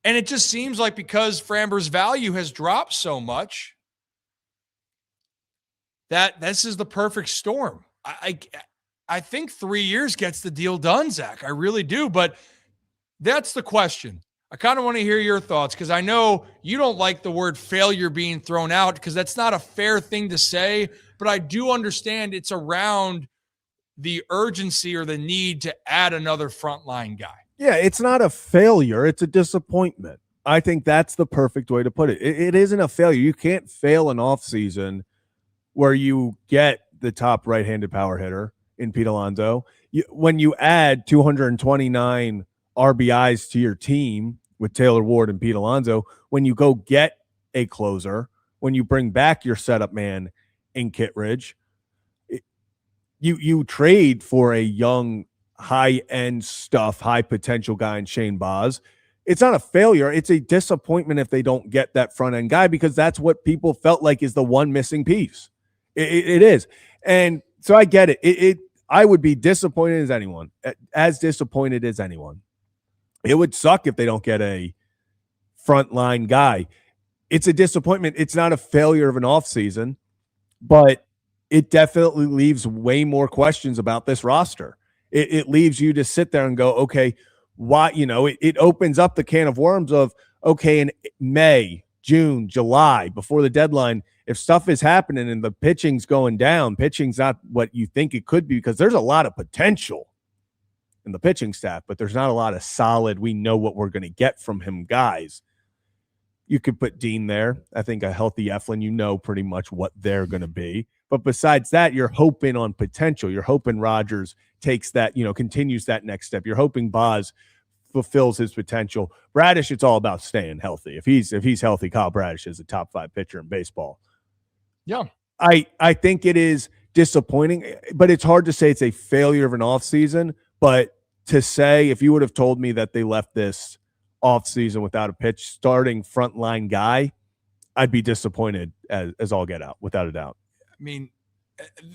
And it just seems like because Framber's value has dropped so much, that this is the perfect storm. I think 3 years gets the deal done, Zach. I really do. But that's the question. I kind of want to hear your thoughts, because I know you don't like the word failure being thrown out, because that's not a fair thing to say. But I do understand it's around the urgency or the need to add another frontline guy. Yeah, it's not a failure. It's a disappointment. I think that's the perfect way to put it. It isn't a failure. You can't fail an offseason where you get the top right-handed power hitter in Pete Alonso. When you add 229 RBIs to your team with Taylor Ward and Pete Alonso, when you go get a closer, when you bring back your setup man in Kittredge, you trade for a young, high-end stuff, high-potential guy in Shane Baz. It's not a failure. It's a disappointment if they don't get that front-end guy, because that's what people felt like is the one missing piece. It is. And so I get it. I would be disappointed as disappointed as anyone. It would suck if they don't get a frontline guy. It's a disappointment. It's not a failure of an offseason, but it definitely leaves way more questions about this roster. It leaves you to sit there and go, okay, why? It opens up the can of worms of, okay, in May, June, July, before the deadline, if stuff is happening and the pitching's going down, pitching's not what you think it could be, because there's a lot of potential in the pitching staff, but there's not a lot of solid, we know what we're going to get from him guys. You could put Dean there. I think a healthy Eflin, pretty much what they're going to be. But besides that, you're hoping on potential. You're hoping Rodgers takes that, continues that next step. You're hoping Baz fulfills his potential. Bradish, it's all about staying healthy. If he's healthy, Kyle Bradish is a top 5 pitcher in baseball. Yeah. I think it is disappointing, but it's hard to say it's a failure of an offseason. But to say, if you would have told me that they left this offseason without a starting frontline guy, I'd be disappointed as all get out, without a doubt. I mean,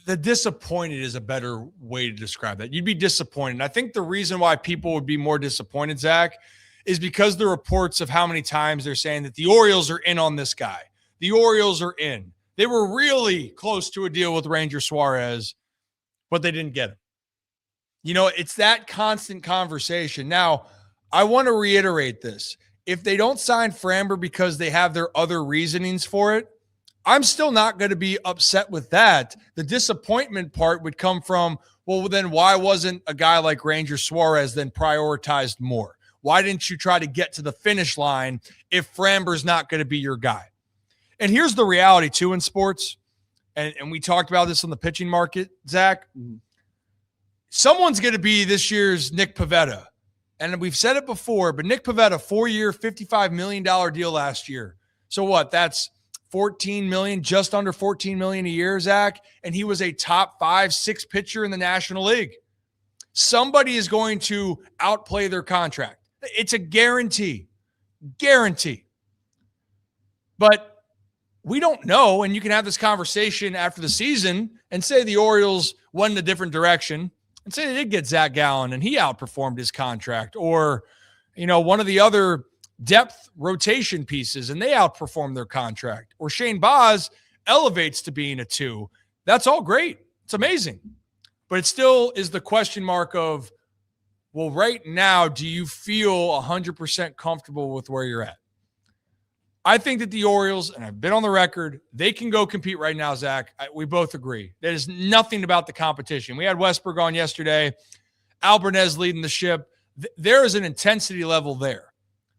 the disappointed is a better way to describe that. You'd be disappointed. And I think the reason why people would be more disappointed, Zach, is because the reports of how many times they're saying that the Orioles are in on this guy. The Orioles are in. They were really close to a deal with Ranger Suarez, but they didn't get him. It's that constant conversation. Now, I want to reiterate this. If they don't sign Framber because they have their other reasonings for it, I'm still not going to be upset with that. The disappointment part would come from, well, then why wasn't a guy like Ranger Suarez then prioritized more? Why didn't you try to get to the finish line if Framber's not going to be your guy? And here's the reality, too, in sports, and we talked about this on the pitching market, Zach. Someone's going to be this year's Nick Pivetta. And we've said it before, but Nick Pivetta, 4-year, $55 million deal last year. So what? That's $14 million, just under $14 million a year, Zach. And he was a top 5-6 pitcher in the National League. Somebody is going to outplay their contract. It's a guarantee. But we don't know, and you can have this conversation after the season and say the Orioles went in a different direction and say they did get Zach Gallen and he outperformed his contract, or, one of the other depth rotation pieces and they outperformed their contract, or Shane Baz elevates to being a 2. That's all great. It's amazing. But it still is the question mark of, well, right now, do you feel 100% comfortable with where you're at? I think that the Orioles, and I've been on the record, they can go compete right now, Zach. We both agree. There's nothing about the competition. We had Westberg on yesterday, Albernez leading the ship. There is an intensity level there.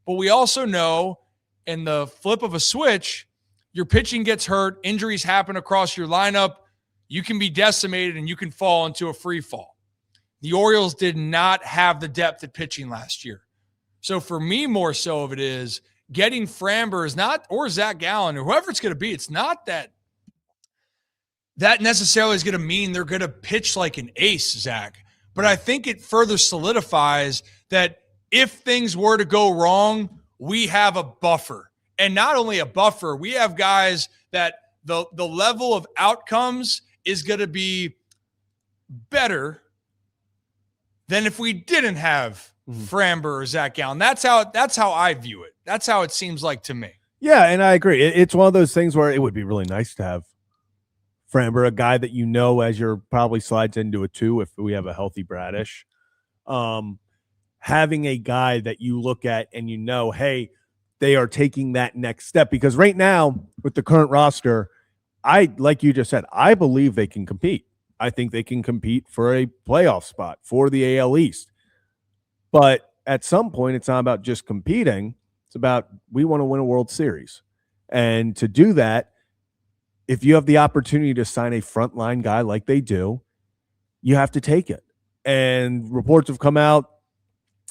But we also know in the flip of a switch, your pitching gets hurt, injuries happen across your lineup, you can be decimated and you can fall into a free fall. The Orioles did not have the depth at pitching last year. So for me, more so of it is, getting Framber is not, or Zach Gallen, or whoever it's going to be, it's not that necessarily is going to mean they're going to pitch like an ace, Zach. But I think it further solidifies that if things were to go wrong, we have a buffer. And not only a buffer, we have guys that the level of outcomes is going to be better than if we didn't have Framber or Zach Gallen. That's how I view it. That's how it seems like to me. Yeah, and I agree. It's one of those things where it would be really nice to have Framber, a guy that as you're probably slides into a 2 if we have a healthy Bradish. Having a guy that you look at and hey, they are taking that next step. Because right now, with the current roster, like you just said, I believe they can compete. I think they can compete for a playoff spot for the AL East. But at some point, it's not about just competing. It's It's about we want to win a World Series. And to do that, if you have the opportunity to sign a frontline guy like they do, you have to take it. And reports have come out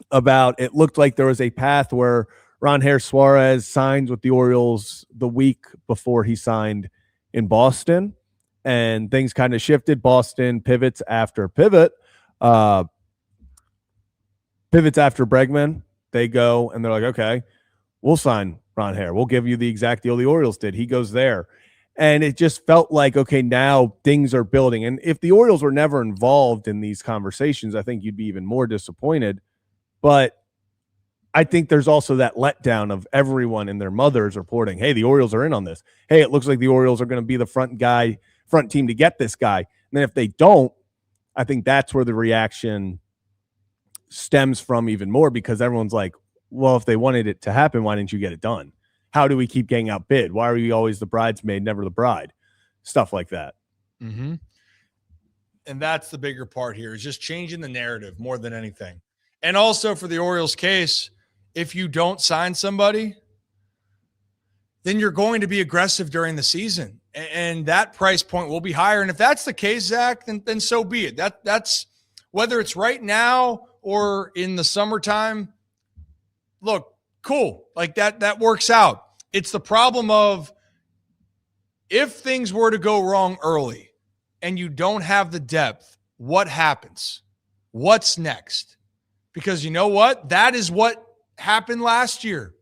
about it looked like there was a path where Ronher Suarez signs with the Orioles the week before he signed in Boston, and things kind of shifted. Boston pivots after pivot. Pivots after Bregman. They go and they're like, okay, we'll sign Ronher. We'll give you the exact deal the Orioles did. He goes there. And it just felt like, okay, now things are building. And if the Orioles were never involved in these conversations, I think you'd be even more disappointed. But I think there's also that letdown of everyone and their mothers reporting, hey, the Orioles are in on this. Hey, it looks like the Orioles are going to be the front team to get this guy. And then if they don't, I think that's where the reaction stems from even more, because everyone's like, well, if they wanted it to happen, why didn't you get it done? How do we keep getting outbid? Why are we always the bridesmaid, never the bride? Stuff like that. Mm-hmm. And that's the bigger part here, is just changing the narrative more than anything. And also for the Orioles case, if you don't sign somebody, then you're going to be aggressive during the season. And that price point will be higher. And if that's the case, Zach, then so be it. That's whether it's right now or in the summertime. Look, cool. Like that works out. It's the problem of if things were to go wrong early and you don't have the depth, what happens? What's next? Because you know what? That is what happened last year.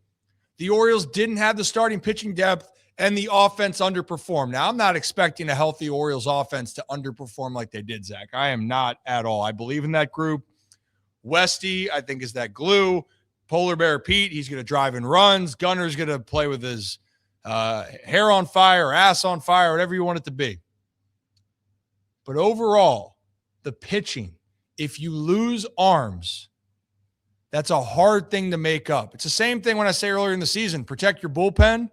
The Orioles didn't have the starting pitching depth and the offense underperformed. Now, I'm not expecting a healthy Orioles offense to underperform like they did, Zach. I am not at all. I believe in that group. Westy, I think, is that glue. Polar Bear Pete, he's going to drive in runs. Gunner's going to play with his hair on fire or ass on fire, whatever you want it to be. But overall, the pitching, if you lose arms, that's a hard thing to make up. It's the same thing when I say earlier in the season, protect your bullpen.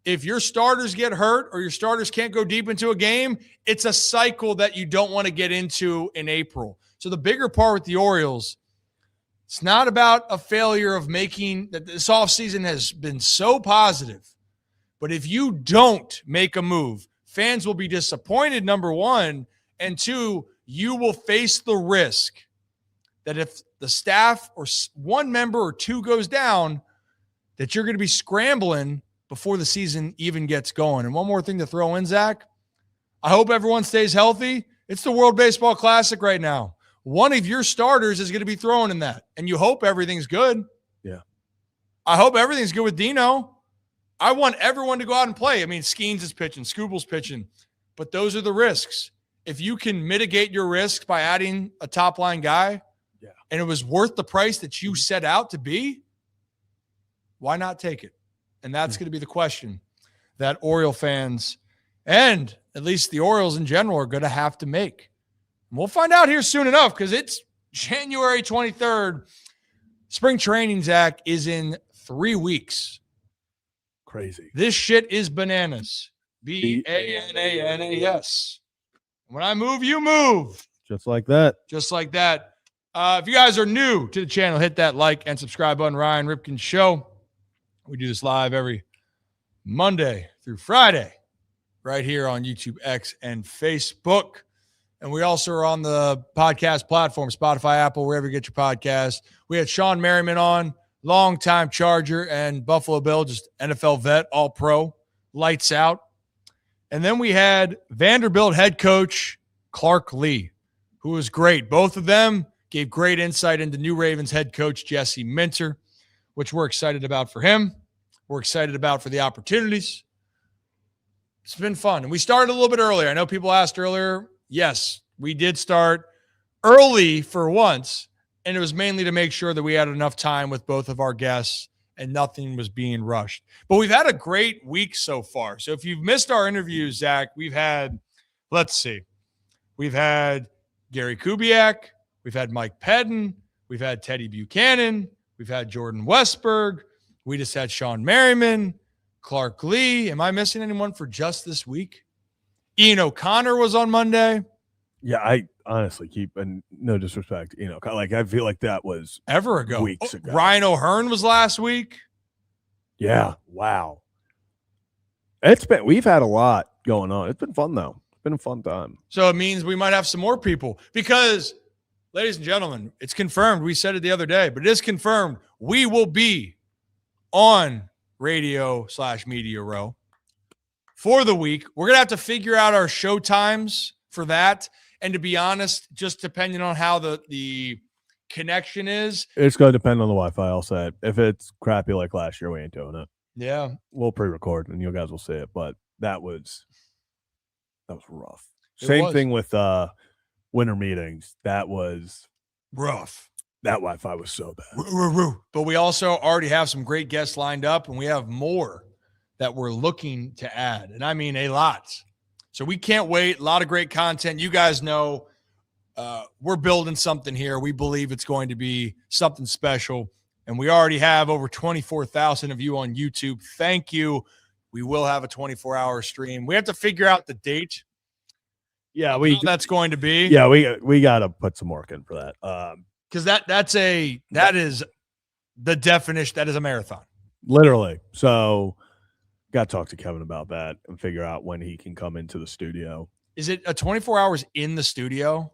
If your starters get hurt or your starters can't go deep into a game, it's a cycle that you don't want to get into in April. So the bigger part with the Orioles, it's not about a failure of making that. This offseason has been so positive. But if you don't make a move, fans will be disappointed, number one. And two, you will face the risk that if the staff or one member or two goes down, that you're going to be scrambling before the season even gets going. And one more thing to throw in, Zach. I hope everyone stays healthy. It's the World Baseball Classic right now. One of your starters is going to be thrown in that, and you hope everything's good. Yeah. I hope everything's good with Dino. I want everyone to go out and play. I mean, Skeens is pitching, Skubal's pitching, but those are the risks. If you can mitigate your risk by adding a top-line guy, and it was worth the price that you set out to be, why not take it? And that's going to be the question that Oriole fans and at least the Orioles in general are going to have to make. And we'll find out here soon enough, because it's January 23rd. Spring training, Zach, is in 3 weeks. Crazy. This shit is bananas. Bananas. When I move, you move. Just like that. Just like that. If you guys are new to the channel, hit that like and subscribe button. Ryan Ripken Show. We do this live every Monday through Friday right here on YouTube, X, and Facebook. And we also are on the podcast platform, Spotify, Apple, wherever you get your podcast. We had Shawne Merriman on, longtime Charger and Buffalo Bill, just NFL vet, all pro, lights out. And then we had Vanderbilt head coach Clark Lee, who was great. Both of them gave great insight into new Ravens head coach Jesse Minter, which we're excited about for him. We're excited about for the opportunities. It's been fun. And we started a little bit earlier. I know people asked earlier. Yes, we did start early for once, and it was mainly to make sure that we had enough time with both of our guests and nothing was being rushed. But we've had a great week so far. So if you've missed our interviews, Zach, we've had, let's see, we've had Gary Kubiak, we've had Mike Pedden, we've had Teddy Buchanan, we've had Jordan Westberg, we just had Shawne Merriman, Clark Lee. Am I missing anyone for just this week? Ian O'Connor was on Monday. Yeah, I honestly keep, and no disrespect, like I feel like that was ever ago. weeks ago. Ryan O'Hearn was last week. Yeah. Wow. We've had a lot going on. It's been fun though. It's been a fun time. So it means we might have some more people because, ladies and gentlemen, it's confirmed. We said it the other day, but it is confirmed. We will be on radio/media row for the week. We're going to have to figure out our show times for that. And to be honest, just depending on how the connection is. It's going to depend on the Wi-Fi, I'll say. If it's crappy like last year, we ain't doing it. Yeah. We'll pre-record and you guys will see it, but that was rough. Same thing with winter meetings. That was rough. That Wi-Fi was so bad. But we also already have some great guests lined up, and we have more that we're looking to add. And I mean a lot. So we can't wait. A lot of great content. You guys know we're building something here. We believe it's going to be something special. And we already have over 24,000 of you on YouTube. Thank you. We will have a 24-hour stream. We have to figure out the date. Yeah, that's going to be. Yeah, we got to put some work in for that. Because that is the definition. That is a marathon. Literally. So got to talk to Kevin about that and figure out when he can come into the studio. Is it a 24 hours in the studio?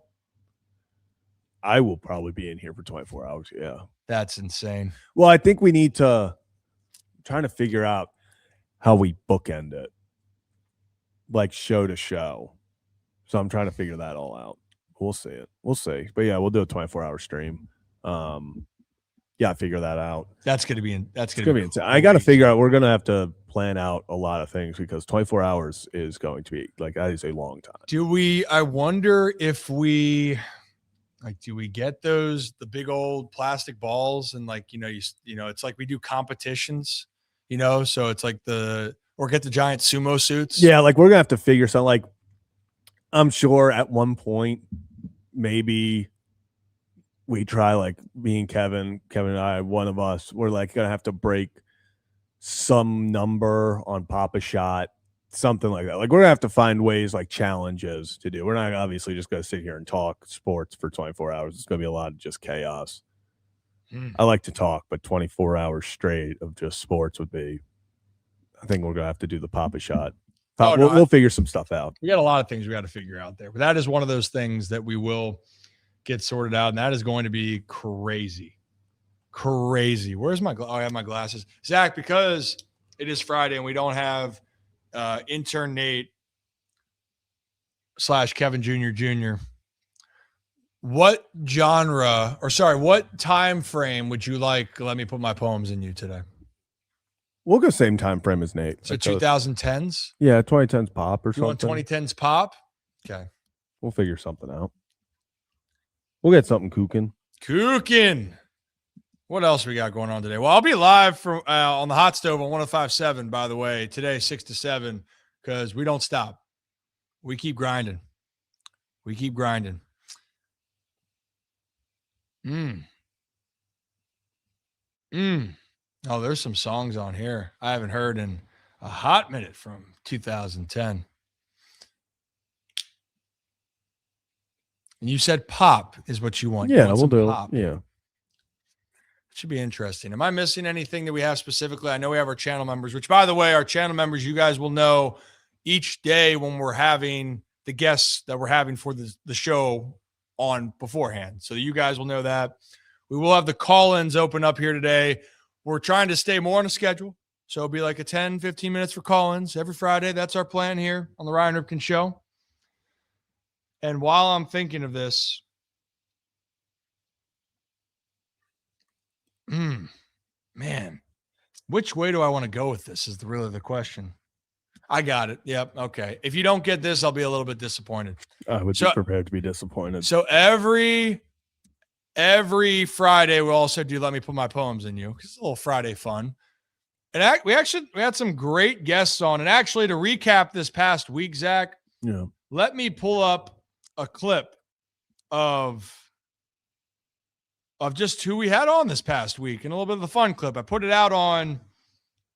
I will probably be in here for 24 hours. Yeah. That's insane. Well, I think we need to trying to figure out how we bookend it, like show to show. So I'm trying to figure that all out. We'll see it. We'll see. But yeah, we'll do a 24-hour stream. Yeah, figure that out. That's gonna be insane. I got to figure out. We're gonna have to plan out a lot of things because 24 hours is going to be that is a long time. I wonder if we do we get the big old plastic balls and it's like we do competitions, so it's like or get the giant sumo suits. Yeah, like we're gonna have to figure something. Like I'm sure at one point maybe we try, like me and Kevin and I, one of us, we're like gonna have to break some number on Pop a Shot, something like that. Like we're gonna have to find ways, like challenges to do. We're not obviously just gonna sit here and talk sports for 24 hours. It's gonna be a lot of just chaos. I like to talk, but 24 hours straight of just sports would be. I think we're gonna have to do the Pop a Shot. We'll figure some stuff out. We got a lot of things we got to figure out there, but that is one of those things that we will get sorted out, and that is going to be crazy. Where's my I have my glasses, Zach, because it is Friday and we don't have intern Nate / Kevin Jr. What time frame would you like? Let me put my poems in you today. We'll go same time frame as Nate. So 2010s? Yeah, 2010s pop or something. You want 2010s pop? Okay. We'll figure something out. We'll get something cooking. What else we got going on today? Well, I'll be live from on the Hot Stove on 105.7, by the way, today, 6 to 7, because we don't stop. We keep grinding. Oh, there's some songs on here I haven't heard in a hot minute from 2010. And you said pop is what you want. Yeah, we'll do it. Yeah. It should be interesting. Am I missing anything that we have specifically? I know we have our channel members, which, by the way, our channel members, you guys will know each day when we're having the guests that we're having for the show on beforehand. So you guys will know that. We will have the call-ins open up here today. We're trying to stay more on a schedule. So it'll be like a 10, 15 minutes for call-ins every Friday. That's our plan here on the Ryan Ripken Show. And while I'm thinking of this, man, which way do I want to go with this is really the question. I got it. Yep. Okay. If you don't get this, I'll be a little bit disappointed. I would be prepared to be disappointed. So every Friday, we also do Let Me Put My Poems in You. It's a little Friday fun. And we had some great guests on. And actually, to recap this past week, Zach, let me pull up a clip of just who we had on this past week and a little bit of the fun clip. I put it out on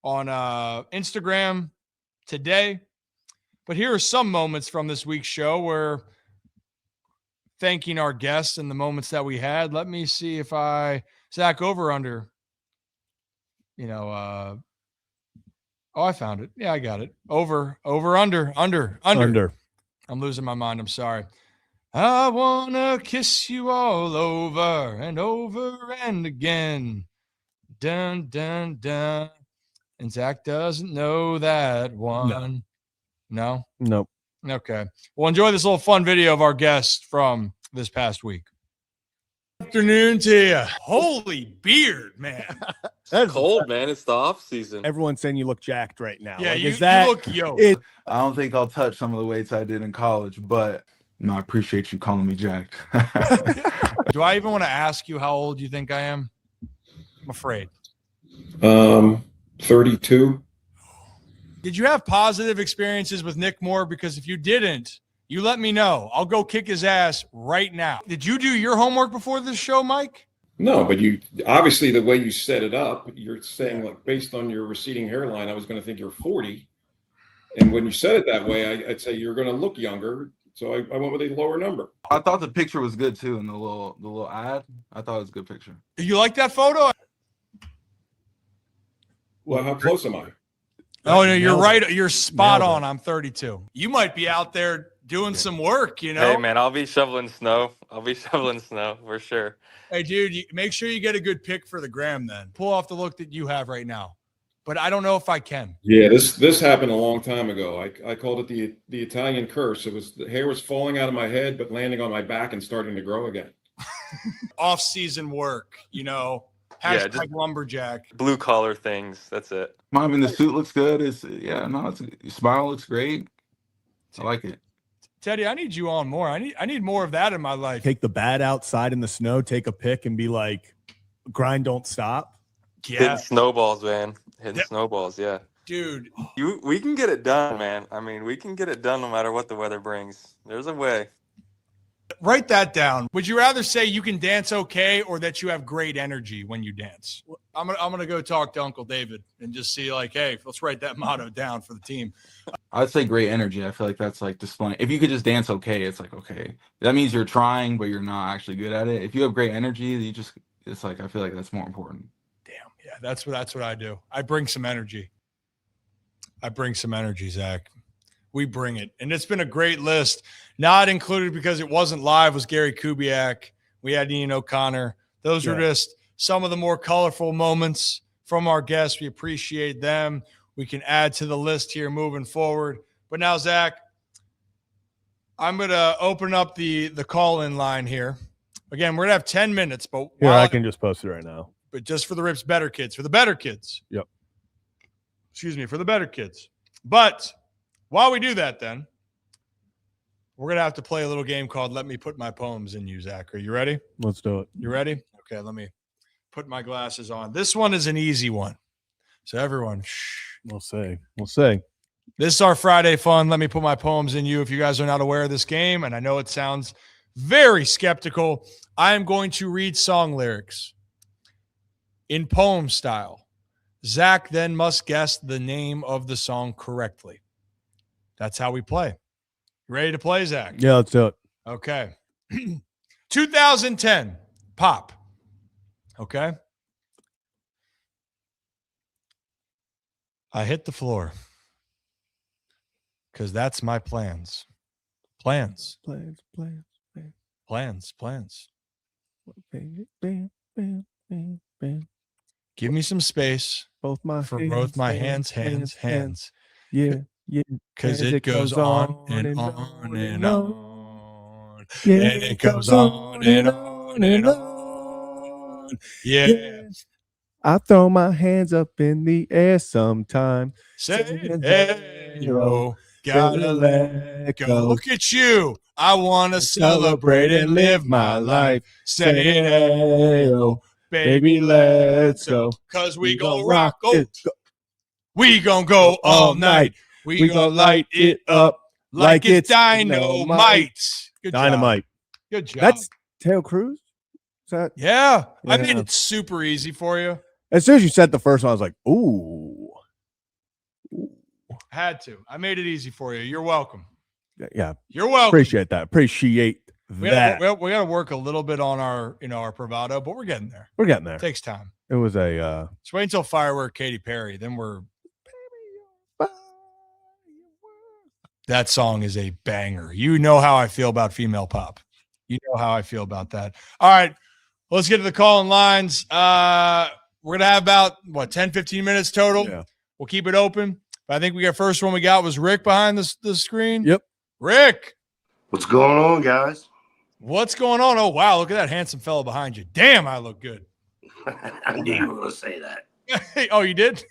Instagram today. But here are some moments from this week's show where thanking our guests and the moments that we had. Let me see if Zach, over under, Oh, I found it. Yeah, I got it. Over, under. I'm losing my mind. I'm sorry. I wanna kiss you all over and again. Dun, dun, dun. And Zach doesn't know that one. No? Nope. Okay. Well, enjoy this little fun video of our guest from this past week. Afternoon to you. Holy beard, man. That's cold, man. It's the off season. Everyone's saying you look jacked right now. Yeah, like, you look yoked. I don't think I'll touch some of the weights I did in college, but I appreciate you calling me jacked. Do I even want to ask you how old you think I am? I'm afraid. 32. Did you have positive experiences with Nick Moore? Because if you didn't, you let me know. I'll go kick his ass right now. Did you do your homework before this show, Mike? No, but you obviously the way you set it up, you're saying like based on your receding hairline, I was going to think you're 40. And when you said it that way, I'd say you're going to look younger. So I went with a lower number. I thought the picture was good too in the little ad. I thought it was a good picture. You like that photo? Well, how close am I? Oh, no, you're right. You're spot on. I'm 32. You might be out there doing some work, you know? Hey, man, I'll be shoveling snow. For sure. Hey, dude, make sure you get a good pic for the gram then. Pull off the look that you have right now. But I don't know if I can. Yeah, this happened a long time ago. I called it the Italian curse. It was the hair was falling out of my head, but landing on my back and starting to grow again. Off-season work, you know. Hashtag just lumberjack. Blue collar things. That's it. I mean, the suit looks good. Your smile looks great. I like it. Teddy, I need you on more. I need more of that in my life. Take the bat outside in the snow, take a pic, and be like, grind don't stop. Yeah. Hitting snowballs, man. Snowballs, yeah. Dude. We can get it done, man. I mean, we can get it done no matter what the weather brings. There's a way. Write that down. Would you rather say you can dance okay or that you have great energy when you dance? I'm gonna go talk to Uncle David and just see like, hey, let's write that motto down for the team. I'd say great energy. I feel like that's like displaying. If you could just dance okay, it's like okay. That means you're trying, but you're not actually good at it. If you have great energy, it's like I feel like that's more important. Damn, yeah, that's what I do. I bring some energy. Zach. We bring it. And it's been a great list. Not included because it wasn't live was Gary Kubiak. We had Ian O'Connor. Those were just some of the more colorful moments from our guests. We appreciate them. We can add to the list here moving forward. But now, Zach, I'm going to open up the call-in line here. Again, we're going to have 10 minutes. But here, I can just post it right now. But just for the Rips Better Kids. For the better kids. Yep. Excuse me, for the better kids. But while we do that, then, we're going to have to play a little game called Let Me Put My Poems in You, Zach. Are you ready? Let's do it. You ready? Okay, let me put my glasses on. This one is an easy one. So everyone, shh. We'll see. This is our Friday fun. Let me put my poems in you. If you guys are not aware of this game, and I know it sounds very skeptical, I am going to read song lyrics in poem style. Zach then must guess the name of the song correctly. That's how we play. You ready to play, Zach? Yeah, let's do it. Okay. 2010, pop. Okay. I hit the floor because that's my plans. Plans. Give me some space both my hands. Yeah. Because it goes on and on and on. Yeah. And it goes on and on and on. Yeah. I throw my hands up in the air sometime. Say, hey, yo, gotta let go. Look at you. I want to celebrate and live my life. Say, hey, yo, baby, let's go. Because we gon' rock. We gon' go all night. We gonna light it up like it's dynamite. Good dynamite. Job. Good job. That's Tail Cruz? Is that? Yeah. I made it super easy for you. As soon as you said the first one, I was like, ooh. Had to. I made it easy for you. You're welcome. Yeah. You're welcome. Appreciate that. We got to work a little bit on our bravado, but we're getting there. We're getting there. It takes time. It was a Just wait until Firework Katy Perry. Then we're That song is a banger. You know how I feel about female pop. You know how I feel about that. All right, let's get to the call-in lines. We're going to have about, 10, 15 minutes total. Yeah. We'll keep it open. But I think first one we got was Rick behind the screen. Yep. Rick. What's going on, guys? What's going on? Oh, wow. Look at that handsome fellow behind you. Damn, I look good. I knew you were going to say that. Oh, you did?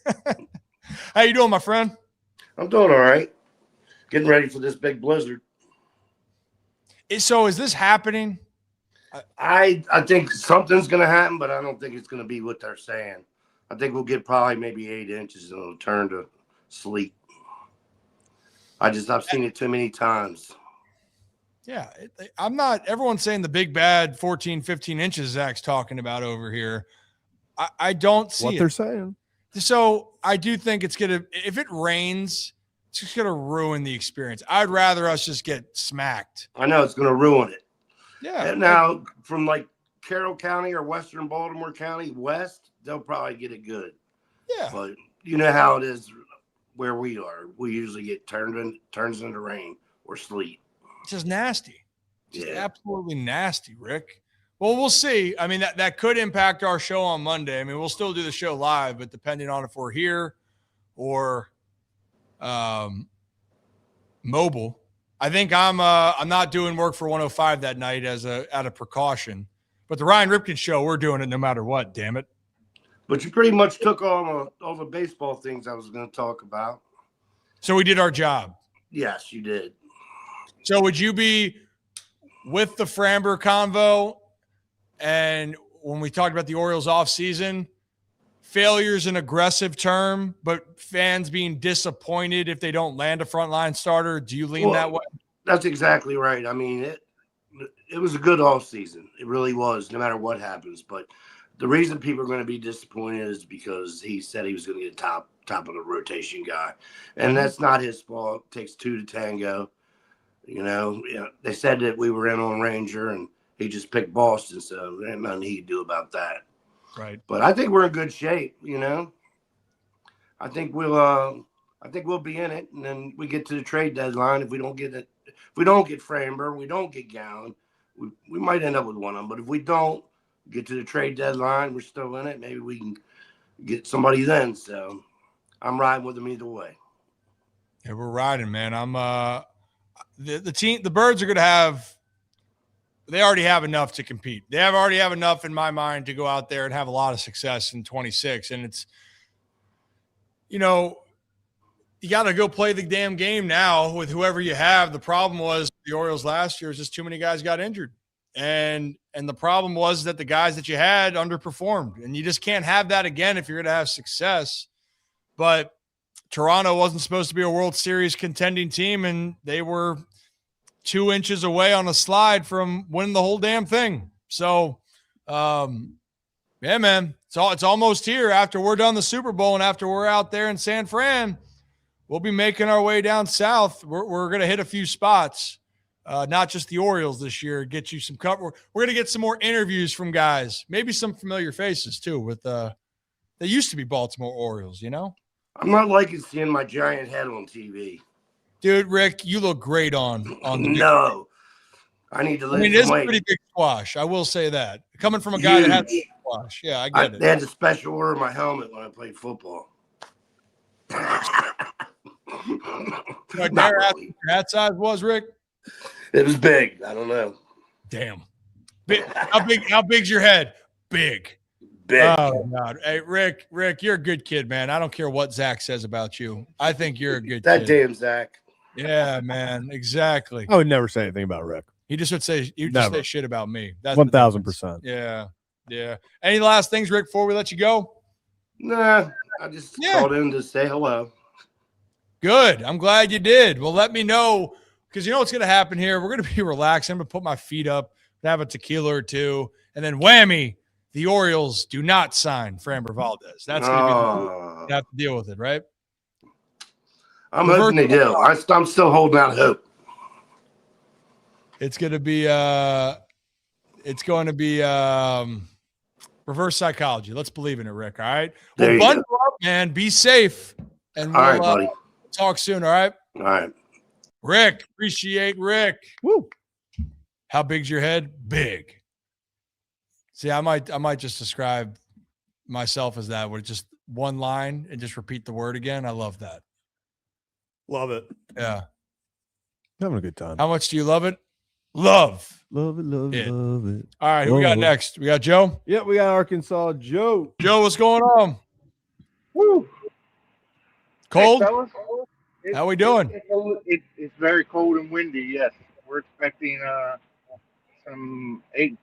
How you doing, my friend? I'm doing all right. Getting ready for this big blizzard. So is this happening? I think something's going to happen, but I don't think it's going to be what they're saying. I think we'll get probably maybe 8 inches and it'll turn to sleet. I've seen it too many times. Yeah, I'm not – everyone's saying the big bad 14, 15 inches Zach's talking about over here. I don't see what they're saying. So I do think it's going to – if it rains, it's just going to ruin the experience. I'd rather us just get smacked. I know it's going to ruin it. Yeah. And now from like Carroll County or Western Baltimore County west, they'll probably get it good. Yeah. But you know how it is where we are. We usually get turns into rain or sleet. It's just nasty. Just Yeah. absolutely nasty, Rick. Well, we'll see. I mean, that could impact our show on Monday. I mean, we'll still do the show live, but depending on if we're here or mobile, I think I'm not doing work for 105 that night out of precaution. But the Ryan Ripken show, we're doing it no matter what. Damn it! But you pretty much took all the baseball things I was going to talk about. So we did our job. Yes, you did. So would you be with the Framber convo? And when we talked about the Orioles offseason, failure's an aggressive term, but fans being disappointed if they don't land a frontline starter. Do you lean that way? That's exactly right. I mean, it was a good offseason. It really was, no matter what happens. But the reason people are going to be disappointed is because he said he was going to get top of the rotation guy. And that's not his fault. It takes two to tango. You know, they said that we were in on Ranger and he just picked Boston, so there ain't nothing he could do about that. Right. But I think we're in good shape, you know. I think we'll be in it, and then we get to the trade deadline. If we don't get Framber, we don't get Gowan, we might end up with one of them. But if we don't get to the trade deadline, we're still in it. Maybe we can get somebody then. So I'm riding with them either way. Yeah, we're riding, man. I'm the team. The Birds are going to have. They already have enough to compete. They already have enough in my mind to go out there and have a lot of success in 26. And it's, you got to go play the damn game now with whoever you have. The problem was the Orioles last year is just too many guys got injured. And the problem was that the guys that you had underperformed. And you just can't have that again if you're going to have success. But Toronto wasn't supposed to be a World Series contending team, and they were 2 inches away on a slide from winning the whole damn thing. So, yeah, man, it's almost here. After we're done the Super Bowl and after we're out there in San Fran, we'll be making our way down south. We're going to hit a few spots, not just the Orioles this year. Get you some cover. We're going to get some more interviews from guys, maybe some familiar faces too. With they used to be Baltimore Orioles, I'm not liking seeing my giant head on TV. Dude, Rick, you look great on the No. I need to lose it is some a weight. pretty big squash. I will say that. Coming from a guy that had a squash. Yeah, I get it. They had to special order my helmet when I played football. Dare ask what your hat size was, Rick? It was big. I don't know. Damn. How big's your head? Big. Big. Oh, God. Hey, Rick, you're a good kid, man. I don't care what Zach says about you. I think you're a good that kid. damn Zach. Yeah, man. Exactly. I would never say anything about Rick. He just would say shit about me. That's 1,000%. Yeah. Yeah. Any last things, Rick, before we let you go? Nah, I just called in to say hello. Good. I'm glad you did. Well, let me know, because you know what's going to happen here. We're going to be relaxed. I'm going to put my feet up, have a tequila or two, and then whammy, the Orioles do not sign Framber Valdez. That's going to be you have to deal with it, right? I'm hoping they do. I'm still holding out hope. It's going to be reverse psychology. Let's believe in it, Rick. All right. Well, bundle up, man. Be safe. And we'll all right, buddy. talk soon. All right. All right. Rick, appreciate Rick. Woo. How big's your head? Big. See, I might just describe myself as that, with just one line and just repeat the word again. I love that. Love it. Yeah. Having a good time. How much do you love it? Love. Love it, love it, it. love it. All right, who we got next? We got Joe. Yeah, we got Arkansas Joe. Joe, what's going on? Woo. Cold? Hey, fellas. How we doing? It's very cold and windy. Yes, we're expecting some 8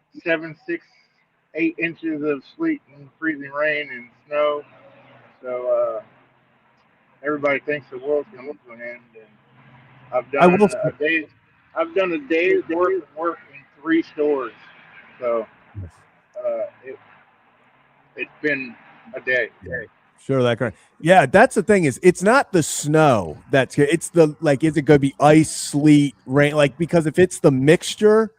inches of sleet and freezing rain and snow. So everybody thinks the world's coming to an end. And I've done a day's worth of work in 3 stores. So it's been a day. Sure, that kind. Yeah, that's the thing, is it's not the snow it's the, like, is it going to be ice, sleet, rain? Like, because if it's the mixture,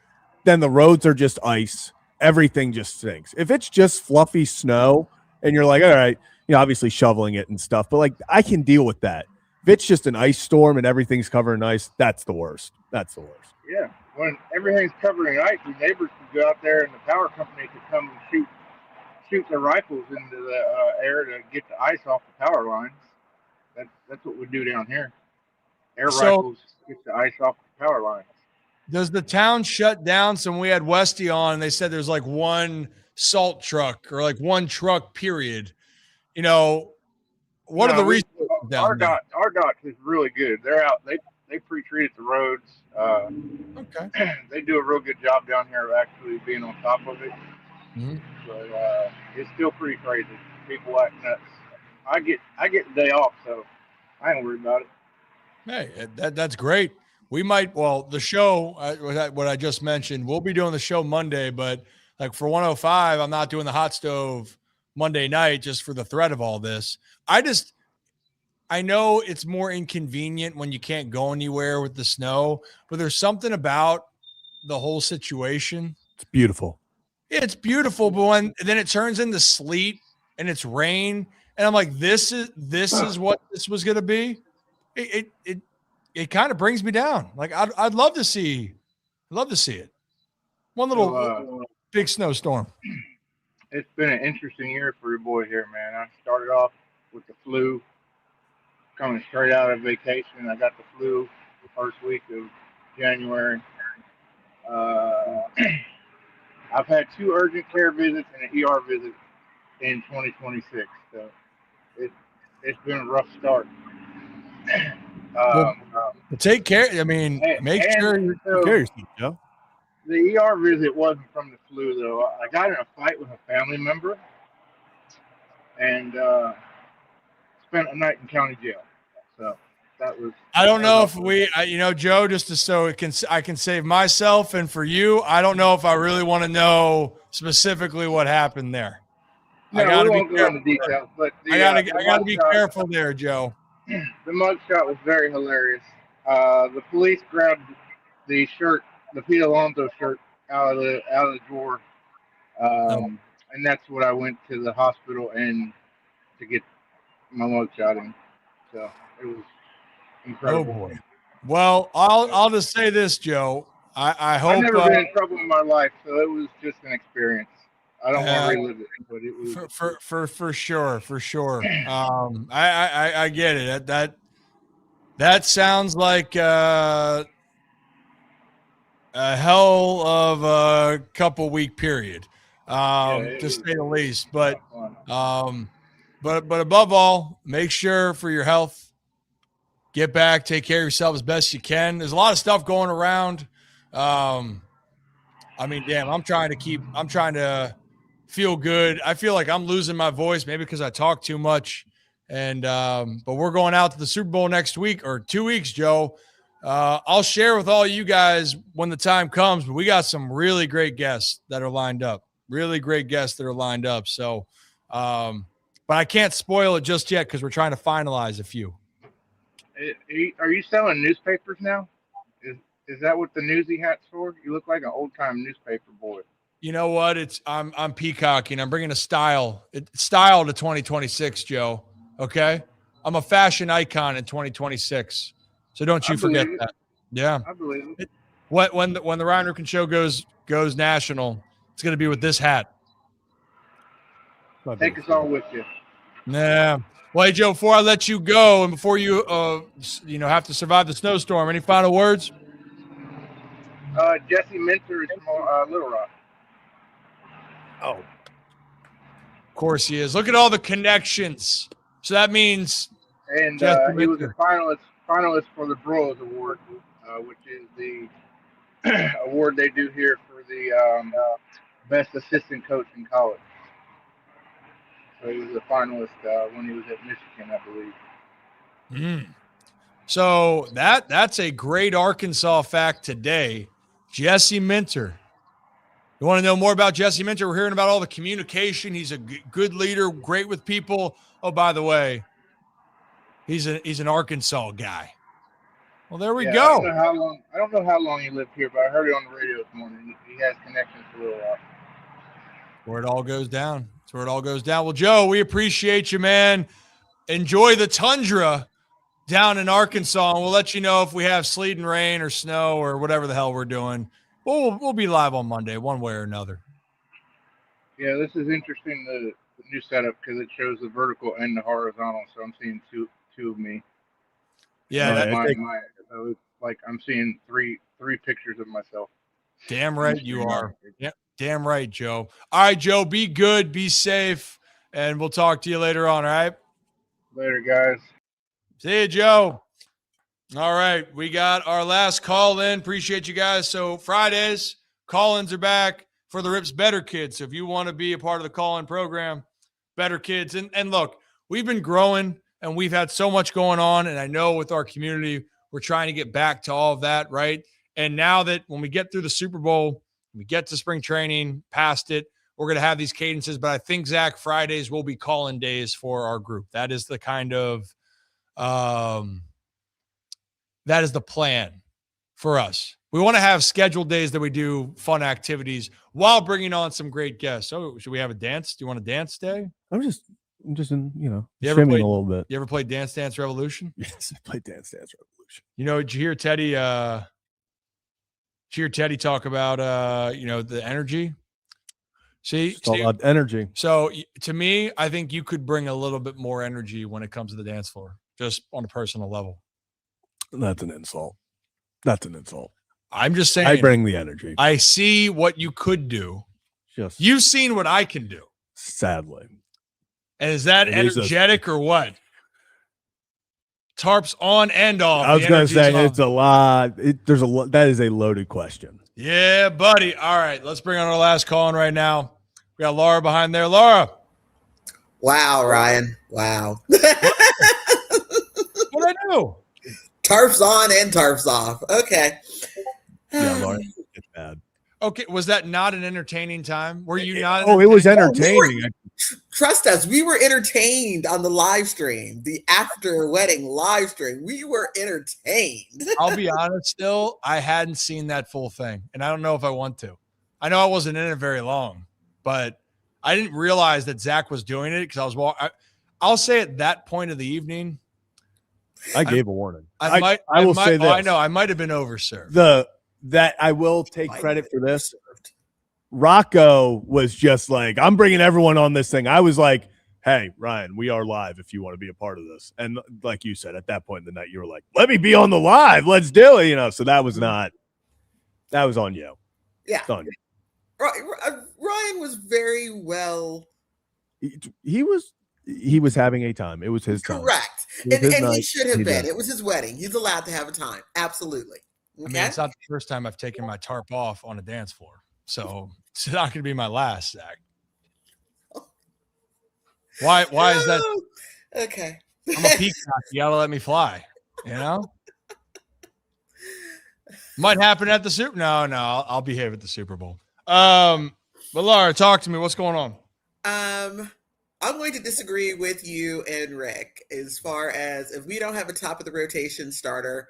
then the roads are just ice. Everything just sinks. If it's just fluffy snow and you're like, all right, obviously shoveling it and stuff, but like, I can deal with that. If it's just an ice storm and everything's covered in ice, that's the worst. That's the worst. Yeah, when everything's covered in ice, the neighbors could go out there and the power company could come and shoot their rifles into the air to get the ice off the power lines. That's what we do down here. Rifles get the ice off the power lines. Does the town shut down? So when we had Westy on, they said there's like one salt truck or like one truck, period. What are the reasons? Our dock is really good. They're out. They pre-treated the roads. Okay. They do a real good job down here of actually being on top of it. Mm-hmm. But it's still pretty crazy. People act nuts. I get the day off, so I ain't worried about it. Hey, that's great. We might, the show, what I just mentioned, we'll be doing the show Monday, but like for 105, I'm not doing the hot stove Monday night just for the threat of all this. I know it's more inconvenient when you can't go anywhere with the snow, but there's something about the whole situation. It's beautiful. It's beautiful, but then it turns into sleet and it's rain, and I'm like, this is what this was going to be. It kind of brings me down. Like I'd love to see it. One little big snowstorm. It's been an interesting year for your boy here, man. I started off with the flu, coming straight out of vacation. I got the flu the first week of January. I've had 2 urgent care visits and an ER visit in 2026. So it's been a rough start. Take care. I mean, make sure you take care of yourself, Joe. The ER visit wasn't from the flu, though. I got in a fight with a family member and spent a night in county jail. So that was. I don't know if Joe, just I can save myself, and for you, I don't know if I really want to know specifically what happened there. No, I gotta be careful. Details, but I gotta be careful there, Joe. The mugshot was very hilarious. The police grabbed the shirt, the Pete Alonso shirt, out of the drawer, and that's what I went to the hospital and to get my mugshot in. So it was incredible. Oh boy. Well, I'll just say this, Joe. I hope I've never been in trouble in my life, so it was just an experience. I don't want to relive it, but it was for sure. I get it. That sounds like a hell of a couple week period, to say the least. But above all, make sure for your health, get back, take care of yourself as best you can. There's a lot of stuff going around. I mean, damn, I'm trying to feel good. I feel like I'm losing my voice, maybe because I talk too much. And but we're going out to the Super Bowl next week or 2 weeks, Joe. I'll share with all you guys when the time comes, but we got some really great guests that are lined up. So, but I can't spoil it just yet because we're trying to finalize a few. Are you selling newspapers now? Is that what the newsy hat's for? You look like an old time newspaper boy. You know what? I'm peacocking. I'm bringing a style to 2026, Joe. Okay, I'm a fashion icon in 2026, so don't you forget that. Yeah. I believe it. When the Ryan Ripken show goes national, it's going to be with this hat. Take us all with you. Yeah. Well, hey, Joe, before I let you go and before you have to survive the snowstorm, any final words? Jesse Minter is from Little Rock. Oh, of course he is. Look at all the connections. So that means And Jesse he was a Minter. finalist for the Broyles Award, which is the award they do here for the best assistant coach in college. So he was a finalist when he was at Michigan, I believe. So that's a great Arkansas fact today. Jesse Minter. You want to know more about Jesse Minter? We're hearing about all the communication. He's a good leader, great with people. Oh, by the way, he's an Arkansas guy. Well, there we go. I don't know how long he lived here, but I heard it on the radio this morning. He has connections to Little Rock. Where it all goes down. That's where it all goes down. Well, Joe, we appreciate you, man. Enjoy the tundra down in Arkansas, and we'll let you know if we have sleet and rain or snow or whatever the hell we're doing. We'll be live on Monday, one way or another. Yeah, this is interesting, the new setup, because it shows the vertical and the horizontal. So I'm seeing two of me. Yeah, so it's like I'm seeing three pictures of myself. Damn right you are. Yeah, damn right, Joe. All right, Joe, be good, be safe, and we'll talk to you later on, all right? Later, guys. See you, Joe. All right, we got our last call in. Appreciate you guys. So Fridays, call-ins are back for the Rips Better Kids. So if you want to be a part of the call-in program, Better Kids. And look, we've been growing and we've had so much going on. And I know with our community, we're trying to get back to all of that, right? And now that when we get through the Super Bowl, we get to spring training, past it, we're going to have these cadences. But I think, Zach, Fridays will be call-in days for our group. That is the kind of that is the plan for us. We want to have scheduled days that we do fun activities while bringing on some great guests. So should we have a dance? Do you want a dance day? I'm just in, You ever swimming played- a little bit. You ever played Dance Dance Revolution? Yes, I played Dance Dance Revolution. Did you hear Teddy talk about the energy? It's all about energy. So to me, I think you could bring a little bit more energy when it comes to the dance floor, just on a personal level. That's an insult. That's an insult. I'm just saying. I bring the energy. I see what you could do. Just You've seen what I can do. sadly. And is that energetic or what? Tarps on and off. I was going to say it's a lot. There's a lot. That is a loaded question. Yeah, buddy. All right, let's bring on our last call in right now. We got Laura behind there. Laura. Wow, Ryan. Wow. What'd I do? Tarps on and tarps off. Okay. Yeah, Laura, it's bad. Okay, was that not an entertaining time? Were you not? Oh, it was entertaining. Trust us, we were entertained on the live stream, the after wedding live stream. We were entertained. I'll be honest, still, I hadn't seen that full thing, and I don't know if I want to. I know I wasn't in it very long, but I didn't realize that Zach was doing it because I was walking. I'll say at that point of the evening, I gave a warning. I will say this. I know I might have been overserved. That I will take credit for this. Rocco was just like, I'm bringing everyone on this thing. I was like, hey, Ryan, we are live if you want to be a part of this. And like you said, at that point in the night, you were like, let me be on the live. Let's do it. So that was on you. Yeah. It's on you. Ryan was very well. He was having a time. It was his time. Correct. And he should have been. It was his wedding. He's allowed to have a time. Absolutely. Okay? I mean, it's not the first time I've taken my tarp off on a dance floor. So it's not going to be my last, Zach. Why is that? Okay. I'm a peacock. You got to let me fly, Might happen at the Super. No, I'll behave at the Super Bowl. But Laura, talk to me. What's going on? I'm going to disagree with you and Rick as far as if we don't have a top of the rotation starter,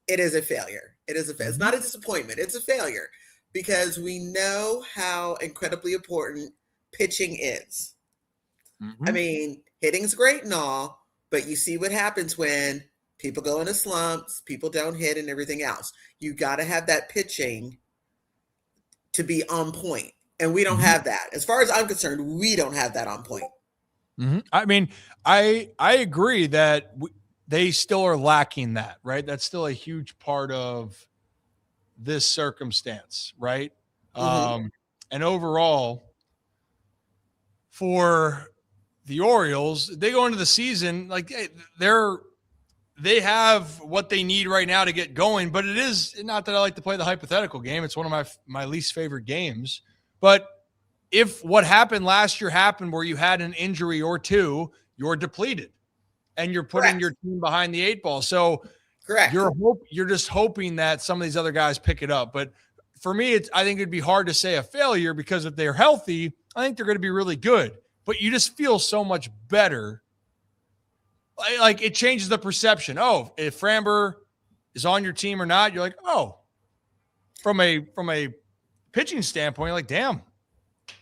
it is a failure. It's not a disappointment. It's a failure because we know how incredibly important pitching is. Mm-hmm. I mean, hitting's great and all, but you see what happens when People go into slumps, people don't hit, and everything else. You got to have that pitching to be on point. And we don't have that. As far as I'm concerned, we don't have that on point. I mean, I agree that they still are lacking that, right? That's still a huge part of this circumstance, right? And overall, for the Orioles, they go into the season like they have what they need right now to get going. But it is not that I like to play the hypothetical game. It's one of my least favorite games. But if what happened last year happened where you had an injury or two, you're depleted and you're putting your team behind the 8 ball. So you're just hoping that some of these other guys pick it up. But for me, I think it'd be hard to say a failure because if they're healthy, I think they're going to be really good. But you just feel so much better. Like it changes the perception. Oh, if Framber is on your team or not, you're like, oh, from a pitching standpoint, you're like, damn.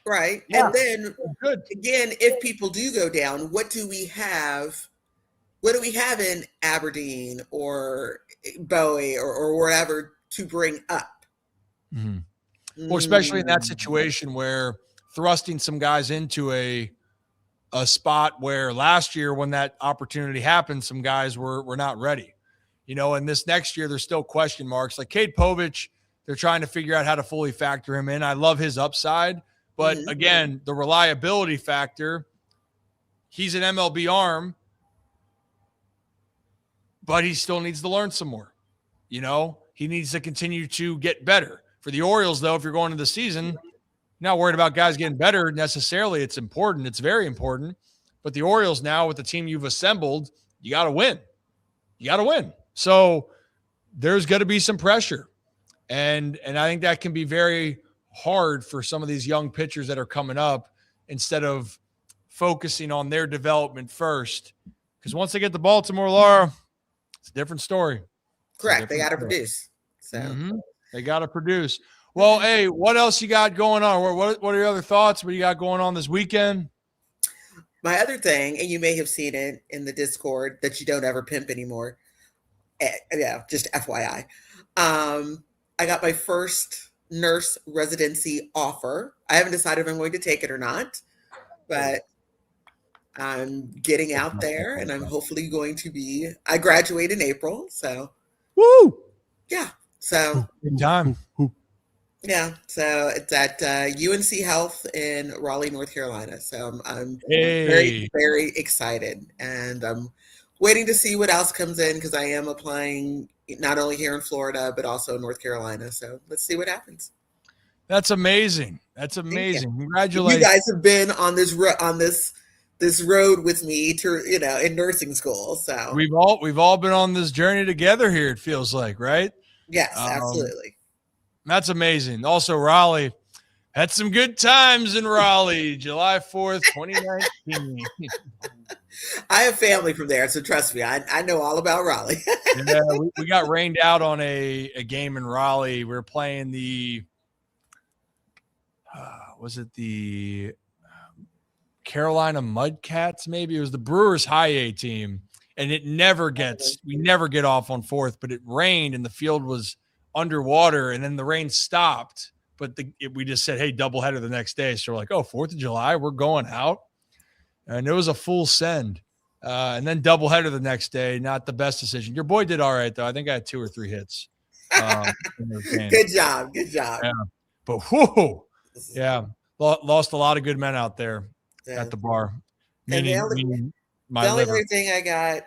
Right. Yeah. And then again, if people do go down, what do we have? What do we have in Aberdeen or Bowie or wherever to bring up? Well, especially in that situation where thrusting some guys into a spot where last year when that opportunity happened, some guys were not ready, and this next year, there's still question marks like Cade Povich. They're trying to figure out how to fully factor him in. I love his upside, but again, the reliability factor, he's an MLB arm, but he still needs to learn some more. He needs to continue to get better. For the Orioles, though, if you're going into the season, not worried about guys getting better necessarily. It's important. It's very important. But the Orioles now, with the team you've assembled, you got to win. You got to win. So there's going to be some pressure. And I think that can be very hard for some of these young pitchers that are coming up instead of focusing on their development first. Because once they get to Baltimore, Laura, it's a different story. Correct. They got to produce. So they got to produce. Well, hey, what else you got going on? What are your other thoughts? What do you got going on this weekend? My other thing, and you may have seen it in the Discord that you don't ever pimp anymore. Yeah, just FYI. I got my first nurse residency offer. I haven't decided if I'm going to take it or not, but I'm getting out there and I'm hopefully going to be, I graduate in April. So, woo! Yeah. So, good time. Yeah, so it's at UNC Health in Raleigh, North Carolina. So I'm very, very excited, and I'm waiting to see what else comes in because I am applying not only here in Florida but also in North Carolina. So let's see what happens. That's amazing. That's amazing. Congratulations! You guys have been on this road with me to in nursing school. So we've all been on this journey together here. It feels like, right? Yes, absolutely. That's amazing. Also, Raleigh had some good times in Raleigh, July 4th, 2019. I have family from there, so trust me, I know all about Raleigh. Yeah, we got rained out on a game in Raleigh. We were playing the was it the Carolina Mudcats? Maybe it was the Brewers High A team, and we never get off on 4th, but it rained and the field was underwater, and then the rain stopped, but we just said, hey, doubleheader the next day. So we're like, oh, 4th of July, we're going out. And it was a full send. And then doubleheader the next day, not the best decision. Your boy did all right, though. I think I had 2 or 3 hits. Good job. Yeah. But whoa, yeah, lost a lot of good men out there at the bar. The only other thing I got,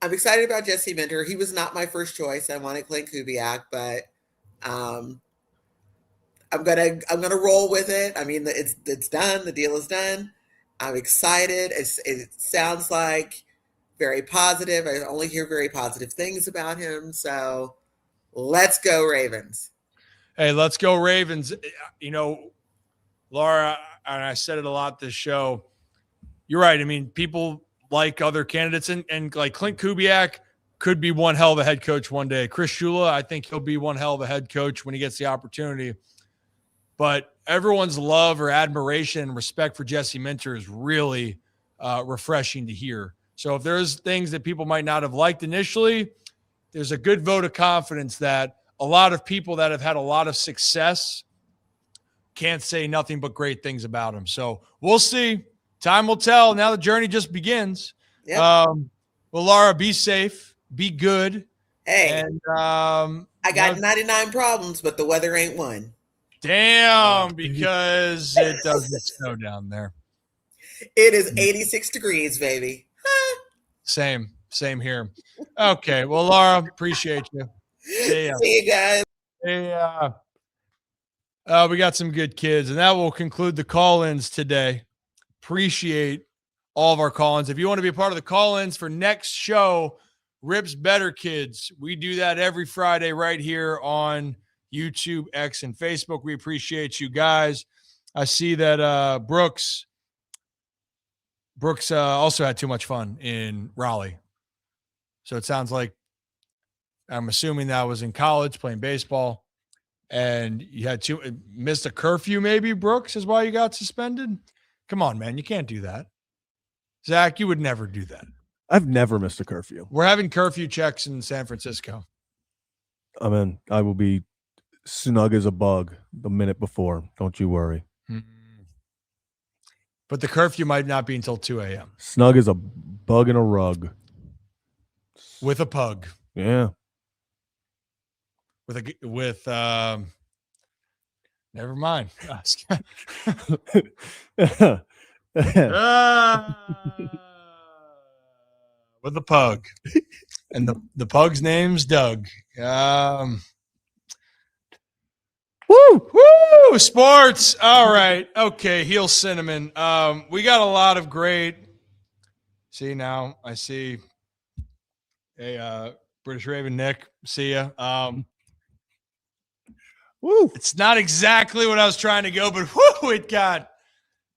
I'm excited about Jesse Minter. He was not my first choice. I wanted Clint Kubiak, but I'm gonna roll with it. I mean, it's done. The deal is done. I'm excited. It sounds like very positive. I only hear very positive things about him. So let's go Ravens. Hey, let's go Ravens. Laura, and I said it a lot this show. You're right. I mean, people like other candidates, and like Clint Kubiak could be one hell of a head coach one day. Chris Shula, I think he'll be one hell of a head coach when he gets the opportunity. But everyone's love or admiration and respect for Jesse Minter is really refreshing to hear. So if there's things that people might not have liked initially, there's a good vote of confidence that a lot of people that have had a lot of success can't say nothing but great things about him. So we'll see. Time will tell. Now the journey just begins. Yep. Well, Laura, be safe, be good. Hey, And I got 99 problems, but the weather ain't one. damn, because it doesn't snow down there. It is 86 degrees, baby. Same here. Okay. Well, Laura, appreciate you. See ya. See you guys. Hey, we got some good kids, and that will conclude the call-ins today. Appreciate all of our call-ins. If you want to be a part of the call-ins for next show, Rips Better Kids, we do that every Friday right here on YouTube, X, and Facebook. We appreciate you guys. I see that Brooks also had too much fun in Raleigh. So it sounds like, I'm assuming that was in college playing baseball, and you had missed a curfew maybe, Brooks, is why you got suspended? Come on, man. You can't do that. Zach, you would never do that. I've never missed a curfew. We're having curfew checks in San Francisco. I mean, I will be snug as a bug the minute before. Don't you worry. But the curfew might not be until 2 a.m. Snug as a bug in a rug. With a pug. Yeah. Never mind. With a pug. And the pug's name's Doug. Woo! Sports. All right. Okay. Heel Cinnamon. We got a lot of great. See now. I see. Hey, British Raven Nick. See ya. Woo! It's not exactly what I was trying to go, but whoo! It got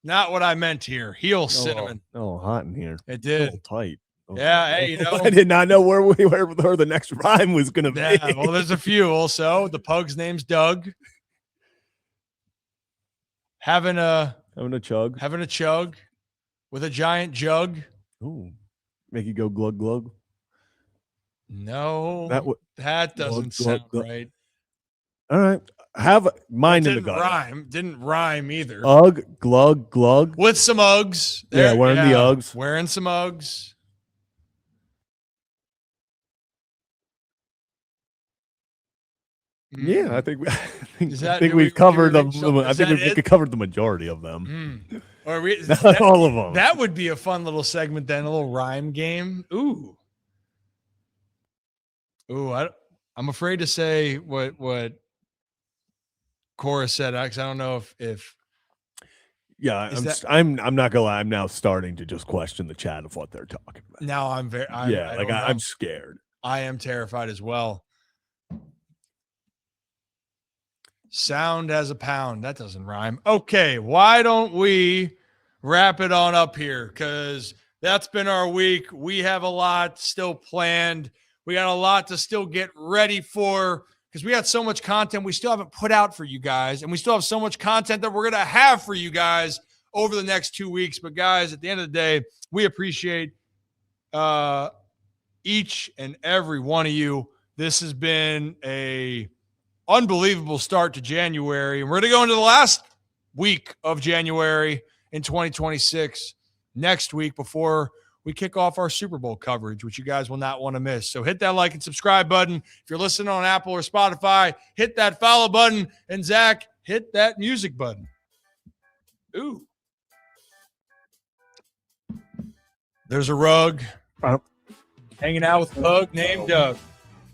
not what I meant here. Heel Cinnamon. Oh, hot in here. It did. Oh, tight. Oh, Yeah. Hey, I did not know where the next rhyme was going to be. Yeah, well, there's a few also. The pug's name's Doug. Having a chug with a giant jug. Ooh, make you go glug glug. No, that doesn't glug, sound glug. right. All right, have mine in the gut. Didn't rhyme either. Glug glug with some Uggs. Yeah, wearing the Uggs. Wearing some Uggs. Yeah, I think we've covered them. I think we covered the majority of them. Or Not all of them. That would be a fun little segment then, a little rhyme game. Ooh. I'm afraid to say what Cora said, because I don't know if yeah, I'm not gonna lie. I'm now starting to just question the chat of what they're talking about. Now I'm scared. I am terrified as well. Sound as a pound. That doesn't rhyme. Okay, why don't we wrap it on up here? Because that's been our week. We have a lot still planned. We got a lot to still get ready for, because we got so much content we still haven't put out for you guys. And we still have so much content that we're going to have for you guys over the next 2 weeks. But guys, at the end of the day, we appreciate each and every one of you. This has been a unbelievable start to January. And we're going to go into the last week of January in 2026 next week before we kick off our Super Bowl coverage, which you guys will not want to miss. So hit that like and subscribe button. If you're listening on Apple or Spotify, hit that follow button. And Zach, hit that music button. Ooh. There's a rug. Hanging out with a pug named Doug.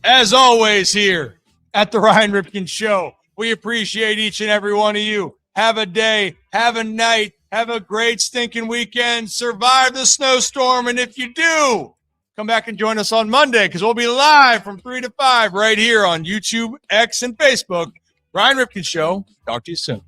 As always here at the Ryan Ripken Show, we appreciate each and every one of you. Have a day, have a night, have a great stinking weekend, survive the snowstorm, and if you do, come back and join us on Monday, because we'll be live from 3 to 5 right here on YouTube, X, and Facebook. Ryan Ripken Show. Talk to you soon.